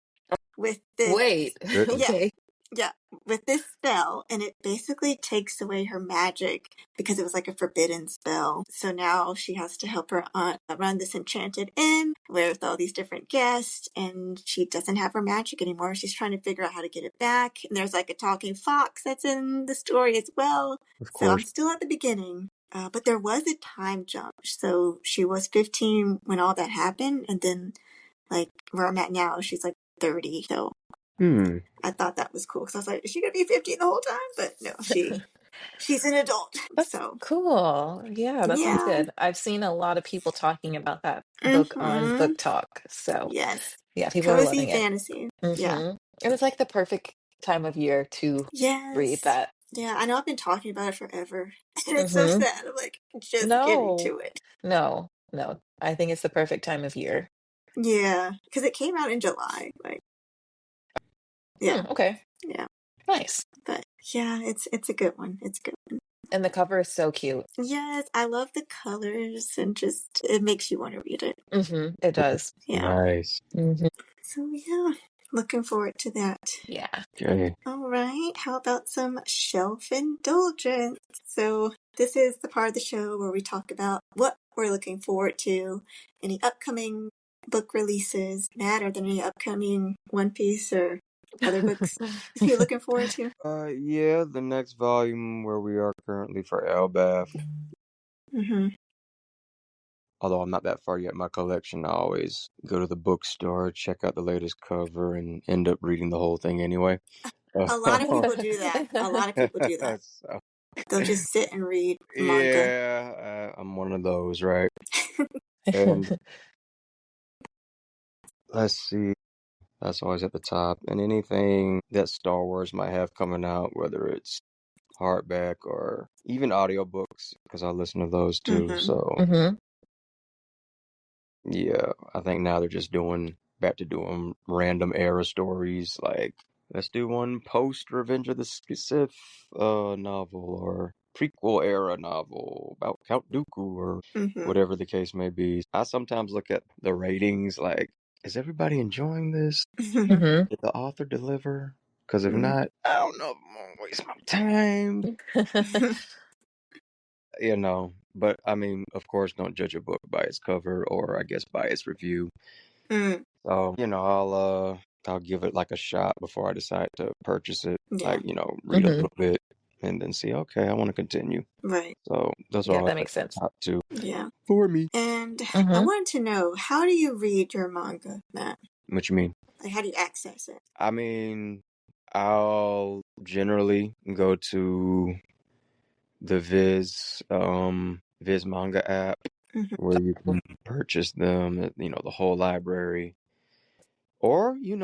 Speaker 1: with this.
Speaker 2: Wait,
Speaker 1: Yeah,
Speaker 2: okay.
Speaker 1: yeah, with this spell, and it basically takes away her magic because it was like a forbidden spell. So now she has to help her aunt run this enchanted inn with all these different guests, and she doesn't have her magic anymore. She's trying to figure out how to get it back. And there's like a talking fox that's in the story as well.
Speaker 3: Of
Speaker 1: So I'm
Speaker 3: course.
Speaker 1: still at the beginning. But there was a time jump. So she was 15 when all that happened, and then like where I'm at now, she's like 30. So I thought that was cool because I was like, is she gonna be 15 the whole time? But no, she's an adult.
Speaker 2: That's
Speaker 1: So
Speaker 2: cool. Yeah, that sounds
Speaker 1: yeah.
Speaker 2: good. I've seen a lot of people talking about that book on Book Talk. So,
Speaker 1: Yes.
Speaker 2: yeah, people are
Speaker 1: Cozy
Speaker 2: loving it.
Speaker 1: fantasy. Yeah.
Speaker 2: And it's like the perfect time of year to read
Speaker 1: Yes.
Speaker 2: that.
Speaker 1: Yeah, I know I've been talking about it forever. And it's so
Speaker 2: hmm
Speaker 1: sad. I'm like just getting
Speaker 2: No,
Speaker 1: to it.
Speaker 2: no. I think it's the perfect time of year.
Speaker 1: Yeah. Because it came out in July. Like, yeah.
Speaker 2: Okay,
Speaker 1: Yeah.
Speaker 2: nice.
Speaker 1: But yeah, it's a good one. It's a good one.
Speaker 2: And the cover is so cute.
Speaker 1: Yes, I love the colors and just it makes you want to read it.
Speaker 2: It does.
Speaker 1: Yeah.
Speaker 3: Nice.
Speaker 1: So yeah, looking forward to that.
Speaker 2: Yeah.
Speaker 3: Okay.
Speaker 1: All right, how about some shelf indulgence? So this is the part of the show where we talk about what we're looking forward to, any upcoming book releases. Matt, are there any upcoming One Piece or other books you're looking forward to?
Speaker 3: Yeah, the next volume where we are currently for Elbaf. Although I'm not that far yet in my collection, I always go to the bookstore, check out the latest cover, and end up reading the whole thing anyway.
Speaker 1: A lot of people do that. A lot of people do that.
Speaker 3: So,
Speaker 1: They'll just sit and read manga.
Speaker 3: Yeah, I'm one of those, right? And let's see, that's always at the top. And anything that Star Wars might have coming out, whether it's hardback or even audiobooks, because I listen to those too. So yeah, I think now they're just back to doing random era stories. Like, let's do one post Revenge of the Sith novel, or prequel era novel about Count Dooku, or whatever the case may be. I sometimes look at the ratings, like, is everybody enjoying this? Did the author deliver? Because if not, I don't know if I'm gonna waste my time. But I mean, of course, don't judge a book by its cover, or I guess by its review. So, I'll give it like a shot before I decide to purchase it.
Speaker 1: Yeah.
Speaker 3: Like, read a little bit and then see, okay, I want to continue.
Speaker 1: Right.
Speaker 3: So those are
Speaker 2: Yeah,
Speaker 3: all
Speaker 2: that makes sense.
Speaker 3: top two
Speaker 1: Yeah.
Speaker 3: for me.
Speaker 1: And I wanted to know, how do you read your manga, Matt?
Speaker 3: What you mean?
Speaker 1: Like, how do you access it?
Speaker 3: I mean, I'll generally go to the Viz manga app, where you can purchase them, the whole library. Or, you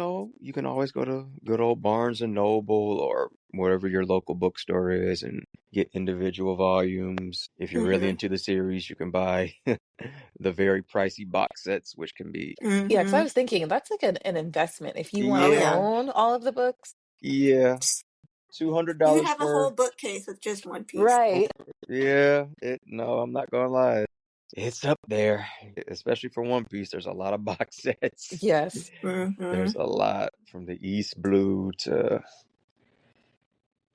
Speaker 3: can always go to good old Barnes and Noble, or wherever your local bookstore is, and get individual volumes. If you're really into the series, you can buy the very pricey box sets, which can be,
Speaker 2: Yeah, because I was thinking that's like an investment. If you want to
Speaker 3: yeah,
Speaker 2: own all of the books,
Speaker 3: yeah,
Speaker 1: You could
Speaker 3: $200
Speaker 1: have a
Speaker 3: for,
Speaker 1: whole bookcase with just one piece.
Speaker 2: right?
Speaker 3: yeah, no, I'm not gonna lie. It's up there, especially for One Piece. There's a lot of box sets.
Speaker 2: Yes.
Speaker 3: There's a lot, from the East Blue to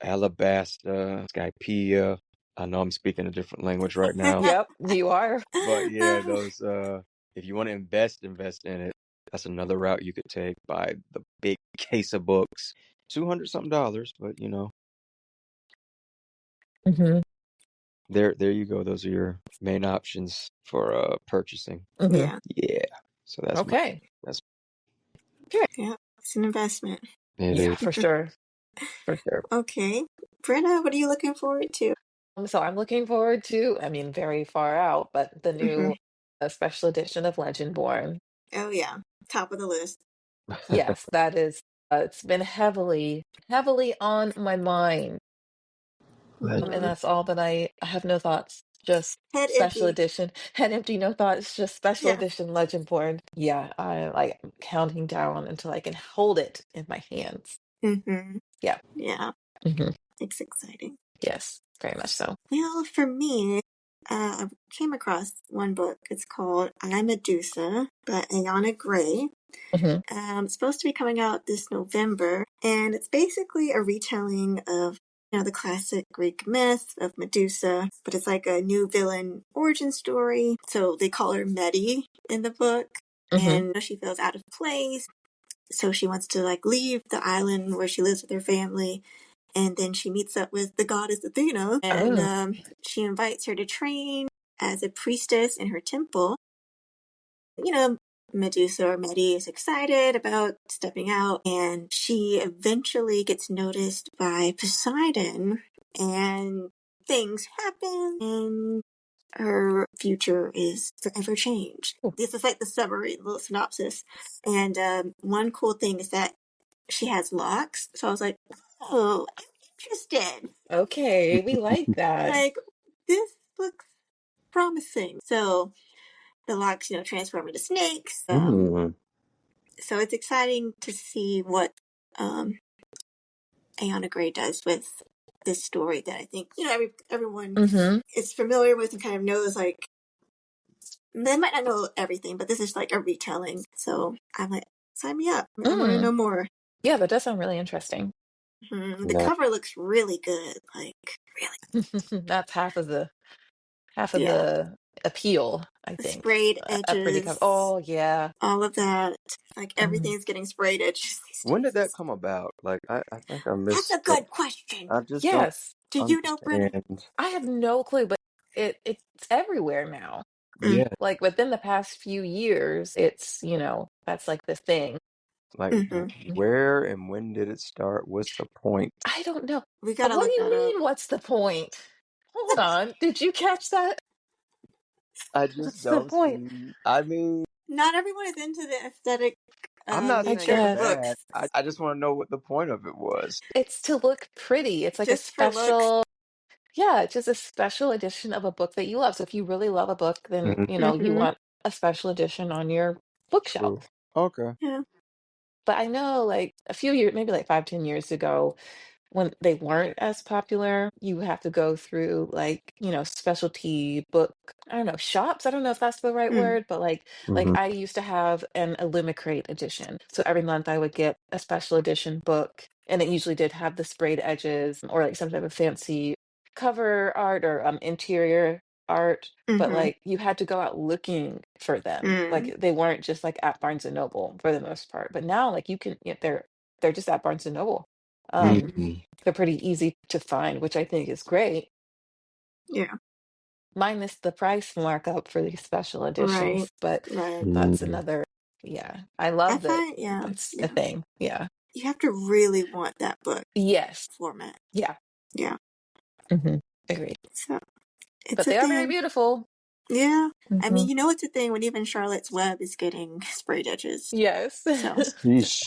Speaker 3: Alabasta, Skypiea. I know I'm speaking a different language right now.
Speaker 2: Yep, you are.
Speaker 3: But yeah, those if you want to invest in it, that's another route you could take. Buy the big case of books. $200 something, but there you go. Those are your main options for purchasing.
Speaker 1: Yeah.
Speaker 3: Yeah. So that's
Speaker 2: Okay.
Speaker 3: that's
Speaker 2: Good.
Speaker 1: Yeah. It's an investment.
Speaker 3: it
Speaker 2: Yeah,
Speaker 3: is.
Speaker 2: for sure. For sure.
Speaker 1: Okay. Brenna, what are you looking forward to?
Speaker 2: So I'm looking forward to, I mean, very far out, but the new special edition of Legendborn.
Speaker 1: Oh, yeah. Top of the list.
Speaker 2: Yes, that is, it's been heavily, heavily on my mind. And that's all that I have no thoughts. Just
Speaker 1: Head
Speaker 2: special
Speaker 1: empty.
Speaker 2: edition. Head empty, no thoughts, just special
Speaker 1: Yeah.
Speaker 2: edition Legendborn. Yeah, I like I'm counting down until I can hold it in my hands. Yeah.
Speaker 1: Yeah. It's exciting.
Speaker 2: Yes, very much so.
Speaker 1: Well, for me, I came across one book. It's called I Medusa by Ayana Gray. It's supposed to be coming out this November, and it's basically a retelling of the classic Greek myth of Medusa, but it's like a new villain origin story. So they call her Medi in the book, and she feels out of place. So she wants to leave the island where she lives with her family, and then she meets up with the goddess Athena, and she invites her to train as a priestess in her temple. Medusa, or Medi, is excited about stepping out, and she eventually gets noticed by Poseidon, and things happen, and her future is forever changed. This is like the summary, the little synopsis. And one cool thing is that she has locks. So I was like, oh, I'm interested.
Speaker 2: Okay, we like that.
Speaker 1: Like, this looks promising. So the locks, transform into snakes. So it's exciting to see what Ayana Gray does with this story that I think, everyone is familiar with and kind of knows, like, they might not know everything, but this is like a retelling. So I'm like, sign me up. I want to know more.
Speaker 2: Yeah, that does sound really interesting.
Speaker 1: The cover looks really good. Like, really.
Speaker 2: That's half of the appeal, I
Speaker 1: The
Speaker 2: think.
Speaker 1: sprayed
Speaker 2: A pretty cover.
Speaker 1: edges.
Speaker 2: Oh, yeah.
Speaker 1: All of that. Like, everything's getting sprayed edges.
Speaker 3: When did that come about? Like, I think I
Speaker 1: That's
Speaker 3: missed
Speaker 1: a
Speaker 3: it.
Speaker 1: good question.
Speaker 3: I just don't
Speaker 2: Yes.
Speaker 1: Do you know, Brenna?
Speaker 3: understand.
Speaker 2: I have no clue, but it's everywhere now.
Speaker 3: Yeah.
Speaker 2: Like within the past few years, it's, that's like the thing.
Speaker 3: Like, where and when did it start? What's the point?
Speaker 2: I don't know.
Speaker 1: We gotta
Speaker 2: What do
Speaker 1: look
Speaker 2: you
Speaker 1: that up.
Speaker 2: mean, what's the point? Hold on. Did you catch that?
Speaker 3: I just
Speaker 2: What's the
Speaker 3: don't
Speaker 2: point?
Speaker 3: see. I mean,
Speaker 1: Not everyone is into the aesthetic
Speaker 3: I'm not
Speaker 2: I
Speaker 3: saying
Speaker 1: nature of
Speaker 2: guess
Speaker 3: that.
Speaker 1: books.
Speaker 3: I just want to know what the point of it was.
Speaker 2: it's to look pretty. It's like a
Speaker 1: Just for looks.
Speaker 2: special, yeah, it's just a special edition of a book that you love. So if you really love a book, then
Speaker 3: Mhm.
Speaker 2: you want a special edition on your bookshelf.
Speaker 3: True. Okay.
Speaker 1: Yeah.
Speaker 2: But I know like a few years, maybe like 5, 10 years ago, when they weren't as popular, you have to go through like, specialty book, I don't know, shops. I don't know if that's the right
Speaker 1: Mm.
Speaker 2: word, but like
Speaker 3: Hmm.
Speaker 2: I used to have an Illumicrate edition. So every month I would get a special edition book, and it usually did have the sprayed edges or like some type of fancy cover art or interior art. But
Speaker 1: Mm-hmm.
Speaker 2: like you had to go out looking for them.
Speaker 1: Mm.
Speaker 2: Like they weren't just like at Barnes and Noble for the most part. But now like you can, they're just at Barnes and Noble. Um,
Speaker 3: Mm-hmm.
Speaker 2: they're pretty easy to find, which I think is great,
Speaker 1: Yeah.
Speaker 2: minus the price markup for these special
Speaker 1: Right.
Speaker 2: editions. But
Speaker 1: Right.
Speaker 2: that's
Speaker 3: Mm.
Speaker 2: another, yeah. I
Speaker 1: I
Speaker 2: love that
Speaker 1: find, yeah,
Speaker 2: that's a
Speaker 1: yeah.
Speaker 2: thing. Yeah.
Speaker 1: You have to really want that book
Speaker 2: Yes.
Speaker 1: format.
Speaker 2: Yeah.
Speaker 1: Yeah.
Speaker 2: Hmm. Agreed.
Speaker 1: So it's
Speaker 2: But
Speaker 1: a
Speaker 2: they are very
Speaker 1: thing.
Speaker 2: beautiful.
Speaker 1: Yeah. I
Speaker 2: Hmm.
Speaker 1: mean, it's a thing when even Charlotte's Web is getting sprayed edges.
Speaker 2: Yes.
Speaker 1: So
Speaker 3: Yeesh.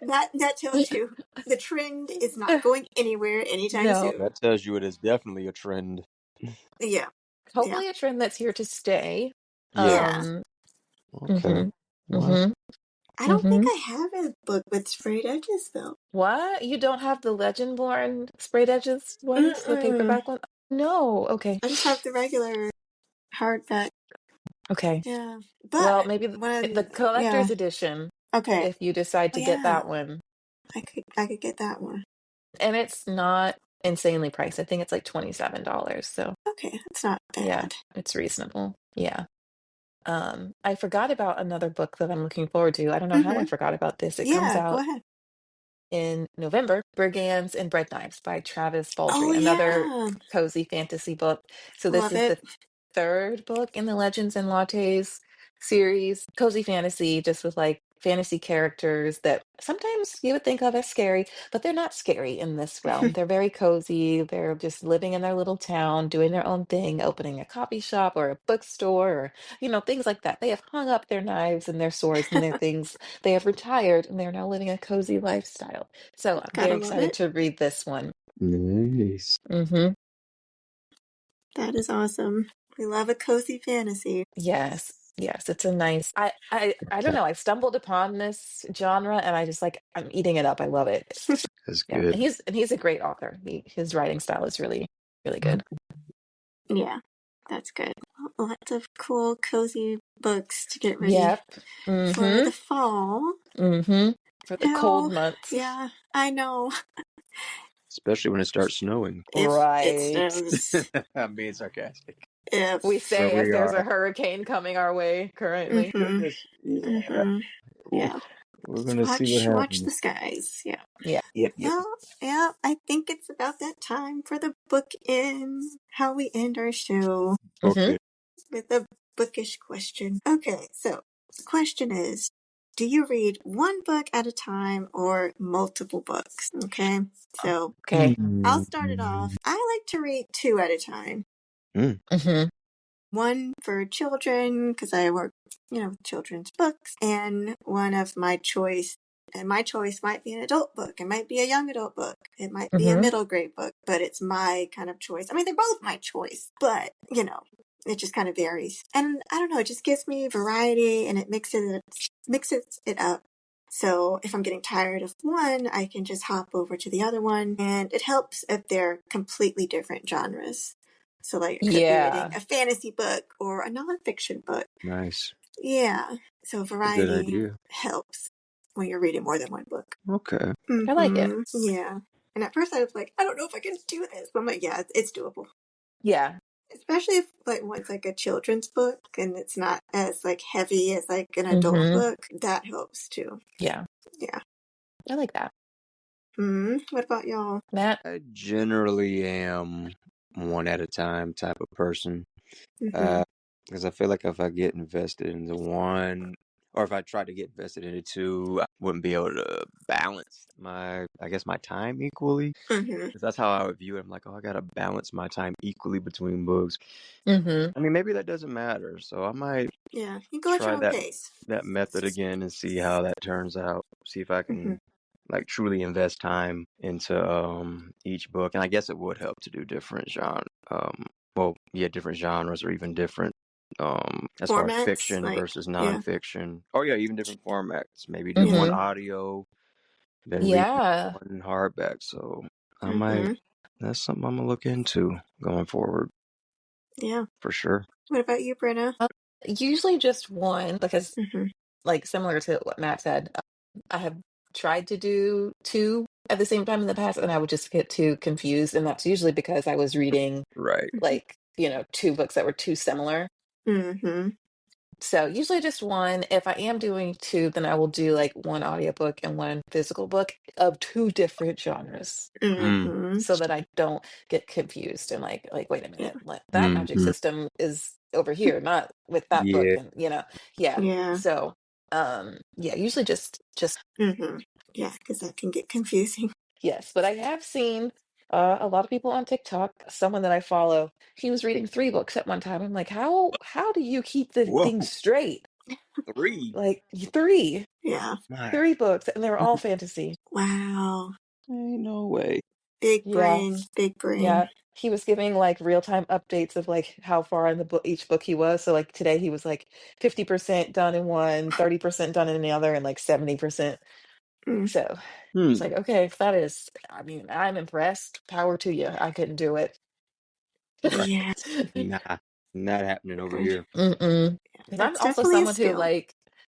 Speaker 1: that tells you the trend is not going anywhere anytime
Speaker 2: No.
Speaker 1: soon.
Speaker 3: That tells you it is definitely a trend.
Speaker 1: Yeah. Yeah.
Speaker 2: Hopefully a trend that's here to stay.
Speaker 3: Yeah.
Speaker 1: Yeah.
Speaker 2: Um,
Speaker 3: Okay.
Speaker 2: hmm
Speaker 3: Well,
Speaker 2: hmm
Speaker 1: I don't think
Speaker 2: hmm
Speaker 1: I have a book with sprayed edges though.
Speaker 2: What? You don't have the Legendborn sprayed edges ones, the
Speaker 1: Mm-mm.
Speaker 2: paperback one? No. Okay.
Speaker 1: I just have the regular hardback.
Speaker 2: Okay.
Speaker 1: Yeah.
Speaker 2: Well,
Speaker 1: But
Speaker 2: maybe the
Speaker 1: yeah.
Speaker 2: collector's edition,
Speaker 1: Okay.
Speaker 2: if you decide
Speaker 1: Oh
Speaker 2: to get
Speaker 1: yeah.
Speaker 2: that one.
Speaker 1: I could get that one.
Speaker 2: And it's not insanely priced. I think it's like $27. So
Speaker 1: Okay, that's not
Speaker 2: yeah,
Speaker 1: bad.
Speaker 2: it's reasonable. Yeah. I forgot about another book that I'm looking forward to. I don't know how I
Speaker 1: Mm-hmm.
Speaker 2: forgot about this. It comes
Speaker 1: Yeah, go
Speaker 2: out
Speaker 1: ahead.
Speaker 2: in November, Brigands and Bread Knives by Travis
Speaker 1: Oh
Speaker 2: Baldree, another
Speaker 1: yeah.
Speaker 2: cozy fantasy book. So this
Speaker 1: Love
Speaker 2: is
Speaker 1: it.
Speaker 2: the third book in the Legends and Lattes series. Cozy fantasy, just with like fantasy characters that sometimes you would think of as scary, but they're not scary in this realm. They're very cozy. They're just living in their little town, doing their own thing, opening a coffee shop or a bookstore or, things like that. They have hung up their knives and their swords and their things. They have retired and they're now living a cozy lifestyle. So I'm
Speaker 1: Gotta
Speaker 2: very
Speaker 1: love
Speaker 2: excited
Speaker 1: it.
Speaker 2: to read this one.
Speaker 3: nice.
Speaker 2: Hmm.
Speaker 1: That is awesome. We love a cozy fantasy.
Speaker 2: Yes. Yes, it's a nice. I don't
Speaker 3: Okay.
Speaker 2: know. I stumbled upon this genre and I just like I'm eating it up. I love it.
Speaker 3: That's
Speaker 2: Yeah.
Speaker 3: good.
Speaker 2: And he's a great author. His writing style is really, really good.
Speaker 1: Yeah, that's good. Lots of cool, cozy books to get ready
Speaker 2: Yep.
Speaker 1: for
Speaker 2: Mm-hmm.
Speaker 1: the fall.
Speaker 2: Mm-hmm. For the cold
Speaker 1: Hell,
Speaker 2: months.
Speaker 1: yeah, I know.
Speaker 3: Especially when it starts snowing.
Speaker 1: If it
Speaker 2: Right.
Speaker 1: snows.
Speaker 3: I'm being sarcastic.
Speaker 2: We
Speaker 1: If.
Speaker 3: Where
Speaker 2: say as
Speaker 3: we
Speaker 2: there's
Speaker 3: are.
Speaker 2: a hurricane coming our way currently.
Speaker 1: Mm-hmm.
Speaker 3: Goodness. Yeah.
Speaker 1: Mm-hmm. Yeah.
Speaker 3: We're gonna see what
Speaker 1: Watch the
Speaker 3: happens.
Speaker 1: skies. Yeah.
Speaker 2: Yeah.
Speaker 3: Yep. Yep.
Speaker 1: Well, yeah, I think it's about that time for the book in how we end our show
Speaker 2: Mm-hmm.
Speaker 3: Okay.
Speaker 1: with a bookish question. Okay, so the question is, do you read one book at a time or multiple books? Okay, so
Speaker 2: Okay.
Speaker 1: I'll start it off. I like to read two at a time.
Speaker 3: Mm.
Speaker 2: Mm-hmm.
Speaker 1: One for children, because I work, with children's books, and one of my choice. And my choice might be an adult book. It might be a young adult book. It might be a
Speaker 2: Mm-hmm.
Speaker 1: middle grade book, but it's my kind of choice. I mean, they're both my choice, but, it just kind of varies. And I don't know, it just gives me variety and it mixes it up. So if I'm getting tired of one, I can just hop over to the other one. And it helps if they're completely different genres. So, like, I could be reading
Speaker 2: Yeah.
Speaker 1: a fantasy book or a nonfiction book.
Speaker 3: Nice.
Speaker 1: Yeah. So,
Speaker 3: A good
Speaker 1: variety
Speaker 3: idea.
Speaker 1: helps when you're reading more than one book.
Speaker 3: Okay.
Speaker 2: I like it.
Speaker 1: Yeah. And at first I was like, I don't know if I can do this. But I'm like, yeah, it's doable.
Speaker 2: Yeah.
Speaker 1: Especially if, like, one's like a children's book and it's not as, like, heavy as, like, an adult
Speaker 2: Mm-hmm.
Speaker 1: book. That helps, too.
Speaker 2: Yeah.
Speaker 1: Yeah.
Speaker 2: I like that.
Speaker 1: What about y'all?
Speaker 2: Matt?
Speaker 3: I generally am one at a time type of person.
Speaker 1: Mm-hmm.
Speaker 3: Because I feel like if I get invested into one, or if I tried to get invested in it too, I wouldn't be able to balance my time equally. Because that's how I would view it. I'm like, oh, I gotta balance my time equally between books. I mean, maybe that doesn't matter. So I might
Speaker 1: you go at your own pace.
Speaker 3: That method again and see how that turns out. See if I can like truly invest time into each book. And I guess it would help to do different different genres or even different as far as
Speaker 1: Formats,
Speaker 3: fiction versus nonfiction. Or even different formats. Maybe do one audio, then read one hardback. So I might that's something I'm gonna look into going forward.
Speaker 1: Yeah.
Speaker 3: For sure.
Speaker 1: What about you, Brenna?
Speaker 2: Usually just one, because like similar to what Matt said, I have tried to do two at the same time in the past, and I would just get too confused. And that's usually because I was reading like, two books that were too similar. So usually just one. If I am doing two, then I will do like one audiobook and one physical book of two different genres. So that I don't get confused and like wait a minute, that magic system is over here, not with that book, and So usually just
Speaker 1: yeah, because that can get confusing.
Speaker 2: yes. But I have seen a lot of people on TikTok, someone that I follow, he was reading three books at one time. I'm like, how do you keep the things straight?
Speaker 3: 3?
Speaker 2: Like three.
Speaker 1: Yeah.
Speaker 2: 3 books, and they were all fantasy.
Speaker 1: Wow.
Speaker 3: Ain't no way.
Speaker 1: Big brain.
Speaker 2: Yeah. He was giving like real-time updates of like how far in the book each book he was. So like today he was like 50% done in one, 30% done in the other, and like 70%. So it's like, okay, that is, I mean, I'm impressed. Power to you. I couldn't do it.
Speaker 3: Right. Nah, not happening over here.
Speaker 2: Because I'm
Speaker 1: That's
Speaker 2: also
Speaker 1: definitely a
Speaker 2: someone who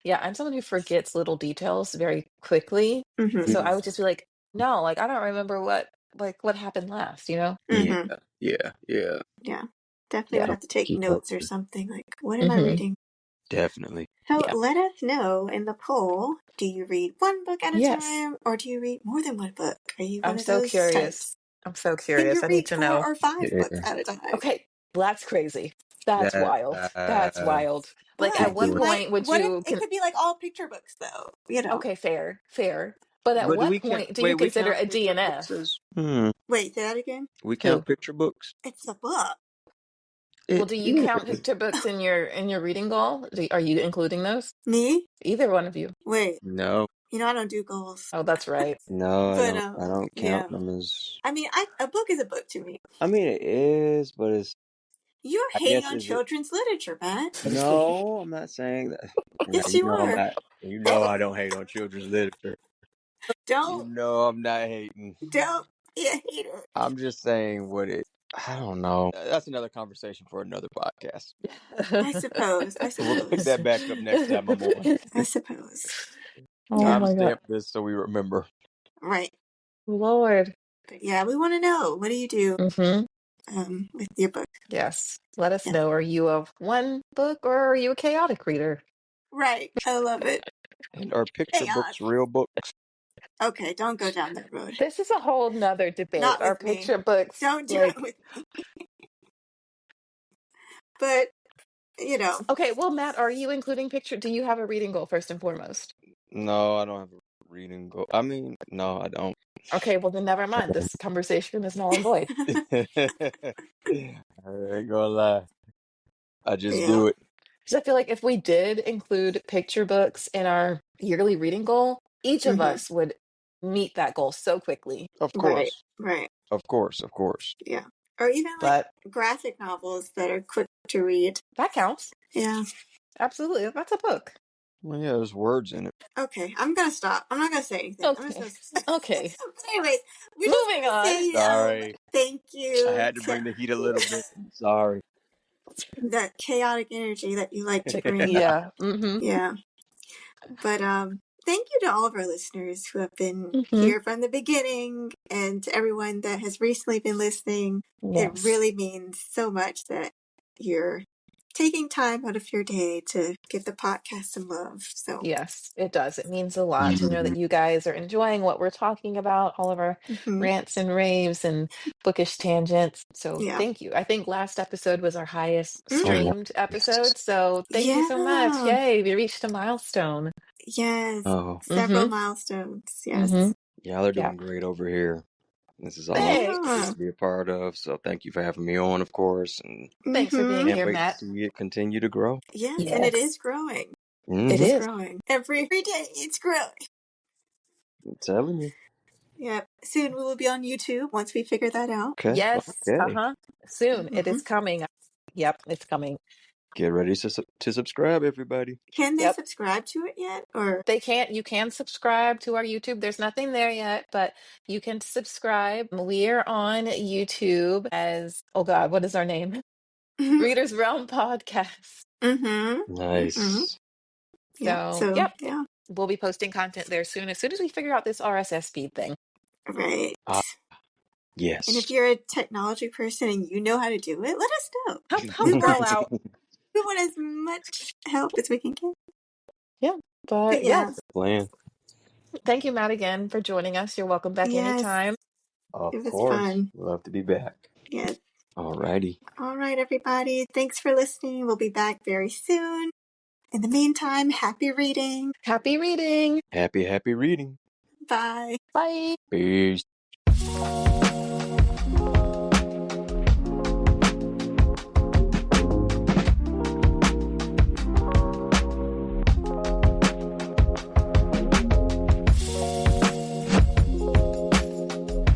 Speaker 1: skill.
Speaker 2: I'm someone who forgets little details very quickly. So I would just be like, no, like I don't remember what happened last,
Speaker 3: Yeah.
Speaker 1: Yeah. Definitely would have to take
Speaker 3: Keep up.
Speaker 1: notes or something. Like, what am I reading?
Speaker 3: Definitely.
Speaker 1: So let us know in the poll. Do you read one book at a time, or do you read more than one book? Are you one
Speaker 2: I'm
Speaker 1: of
Speaker 2: so
Speaker 1: those
Speaker 2: curious.
Speaker 1: types?
Speaker 2: I'm so
Speaker 1: Can
Speaker 2: curious.
Speaker 1: you
Speaker 2: I need
Speaker 1: read
Speaker 2: to
Speaker 1: 4
Speaker 2: know.
Speaker 1: or 5 books at a time?
Speaker 2: Okay, that's crazy. That's wild. That's wild. Like at
Speaker 1: But
Speaker 2: what
Speaker 1: you might.
Speaker 2: point would
Speaker 1: What if
Speaker 2: you
Speaker 1: it could be like all picture books, though?
Speaker 2: Okay, fair, fair. But at
Speaker 3: But do
Speaker 2: what
Speaker 3: we count?
Speaker 2: point do you
Speaker 3: Wait, we
Speaker 2: consider
Speaker 3: count
Speaker 2: a
Speaker 3: picture books
Speaker 2: DNF?
Speaker 3: as?
Speaker 1: Wait, say that again.
Speaker 3: We
Speaker 2: Who?
Speaker 3: count picture books.
Speaker 1: It's a book.
Speaker 2: Well,
Speaker 3: It
Speaker 2: do you count
Speaker 3: is.
Speaker 2: picture books in your reading goal? Are you including those?
Speaker 1: Me?
Speaker 2: Either one of you.
Speaker 1: Wait.
Speaker 3: No.
Speaker 1: I don't do goals.
Speaker 2: Oh, that's right.
Speaker 3: No, I
Speaker 1: But
Speaker 3: don't. I don't
Speaker 1: yeah.
Speaker 3: count them as.
Speaker 1: I mean, a book is a book to me.
Speaker 3: I mean, it is, but it's.
Speaker 1: You're
Speaker 3: I
Speaker 1: hating
Speaker 3: guess
Speaker 1: on
Speaker 3: is it?
Speaker 1: children's literature, man.
Speaker 3: No, I'm not saying that. Now,
Speaker 1: Yes,
Speaker 3: you
Speaker 1: you
Speaker 3: know I'm
Speaker 1: are.
Speaker 3: not. You know I don't hate on children's literature. You
Speaker 1: Don't
Speaker 3: know I'm not hating.
Speaker 1: be a hater.
Speaker 3: I'm just saying what it. I don't know. That's another conversation for another podcast.
Speaker 1: I suppose.
Speaker 3: We'll pick that back up next time I'm on.
Speaker 1: I suppose.
Speaker 2: Oh
Speaker 1: Yeah.
Speaker 2: my God.
Speaker 3: Timestamp this so we remember.
Speaker 1: Right.
Speaker 2: Lord.
Speaker 1: But yeah, we want to know. What do you do with your book?
Speaker 2: Yes. Let us
Speaker 1: Yeah.
Speaker 2: know. Are you a one book or are you a chaotic reader?
Speaker 1: Right. I love it.
Speaker 3: And are picture books
Speaker 1: Chaos.
Speaker 3: real books?
Speaker 1: Okay, don't go down that road.
Speaker 2: This is a whole nother debate.
Speaker 1: Not
Speaker 2: Are
Speaker 1: with me.
Speaker 2: picture books
Speaker 1: Don't do it
Speaker 2: like
Speaker 1: with me. But,
Speaker 2: okay, well, Matt, are you including picture? Do you have a reading goal first and foremost?
Speaker 3: No, I don't have a reading goal. I mean, no, I don't.
Speaker 2: Okay, well then never mind. This conversation is null and void.
Speaker 3: I ain't gonna lie. I just
Speaker 1: yeah.
Speaker 3: do it.
Speaker 2: Because I feel like if we did include picture books in our yearly reading goal, each of us would meet that goal so quickly.
Speaker 3: Of
Speaker 1: Right.
Speaker 3: course.
Speaker 1: Right.
Speaker 3: Of course. Of course.
Speaker 1: Yeah. Or even like
Speaker 2: But
Speaker 1: graphic novels that are quick to read.
Speaker 2: that counts.
Speaker 1: Yeah.
Speaker 2: Absolutely. That's a book.
Speaker 3: Well, yeah, there's words in it.
Speaker 1: Okay, I'm gonna stop. I'm not gonna say anything. I'm just
Speaker 2: Okay.
Speaker 1: gonna.
Speaker 2: Okay.
Speaker 1: But anyways, we just
Speaker 2: Moving
Speaker 1: want to
Speaker 2: on.
Speaker 1: say
Speaker 3: Sorry.
Speaker 1: thank
Speaker 3: I
Speaker 1: you
Speaker 3: had to bring the heat a little bit. I'm sorry.
Speaker 1: that chaotic energy that you like to bring.
Speaker 2: Yeah. Mm-hmm.
Speaker 1: Yeah, but thank you to all of our listeners who have been
Speaker 2: Mm-hmm.
Speaker 1: here from the beginning, and to everyone that has recently been listening.
Speaker 2: Yes.
Speaker 1: It really means so much that you're taking time out of your day to give the podcast some love. So
Speaker 2: yes, it does. It means a lot to know that you guys are enjoying what we're talking about, all of our rants and raves and bookish tangents. So thank you. I think last episode was our highest streamed episode. So thank you so much. Yay, we reached a milestone.
Speaker 1: Yes. Several milestones. Yes.
Speaker 3: Y'all are doing great over here. This is all
Speaker 2: Thanks.
Speaker 3: to be a part of. So thank you for having me on, of course. And
Speaker 2: thanks for being here,
Speaker 3: wait
Speaker 2: Matt.
Speaker 3: to see it continue to grow.
Speaker 1: Yes, and it is growing.
Speaker 2: It is
Speaker 1: growing. Every day it's growing.
Speaker 3: I'm telling you.
Speaker 1: Yep. Soon we will be on YouTube once we figure that out.
Speaker 3: Okay.
Speaker 2: Yes.
Speaker 3: Okay.
Speaker 2: Soon. It is coming. Yep, it's coming.
Speaker 3: Get ready to subscribe, everybody.
Speaker 1: Can they subscribe to it yet? Or
Speaker 2: they can't. You can subscribe to our YouTube. There's nothing there yet, but you can subscribe. We're on YouTube as, oh God, what is our name? Reader's Realm Podcast.
Speaker 3: Nice.
Speaker 2: So, yep. We'll be posting content there soon, as we figure out this RSS feed thing.
Speaker 1: Right.
Speaker 3: Yes.
Speaker 1: And if you're a technology person and you know how to do it, let us know.
Speaker 2: Help a girl out.
Speaker 1: We want as much help as we can get.
Speaker 2: Yeah. But
Speaker 1: yeah.
Speaker 3: Plan.
Speaker 2: Thank you, Matt, again for joining us. You're welcome back anytime.
Speaker 3: Of
Speaker 1: it was
Speaker 3: course.
Speaker 1: fun.
Speaker 3: Love to be back.
Speaker 1: Yes.
Speaker 3: Alrighty.
Speaker 1: All right, everybody. Thanks for listening. We'll be back very soon. In the meantime, happy reading.
Speaker 2: Happy reading.
Speaker 3: Happy reading.
Speaker 1: Bye.
Speaker 2: Bye.
Speaker 3: Peace.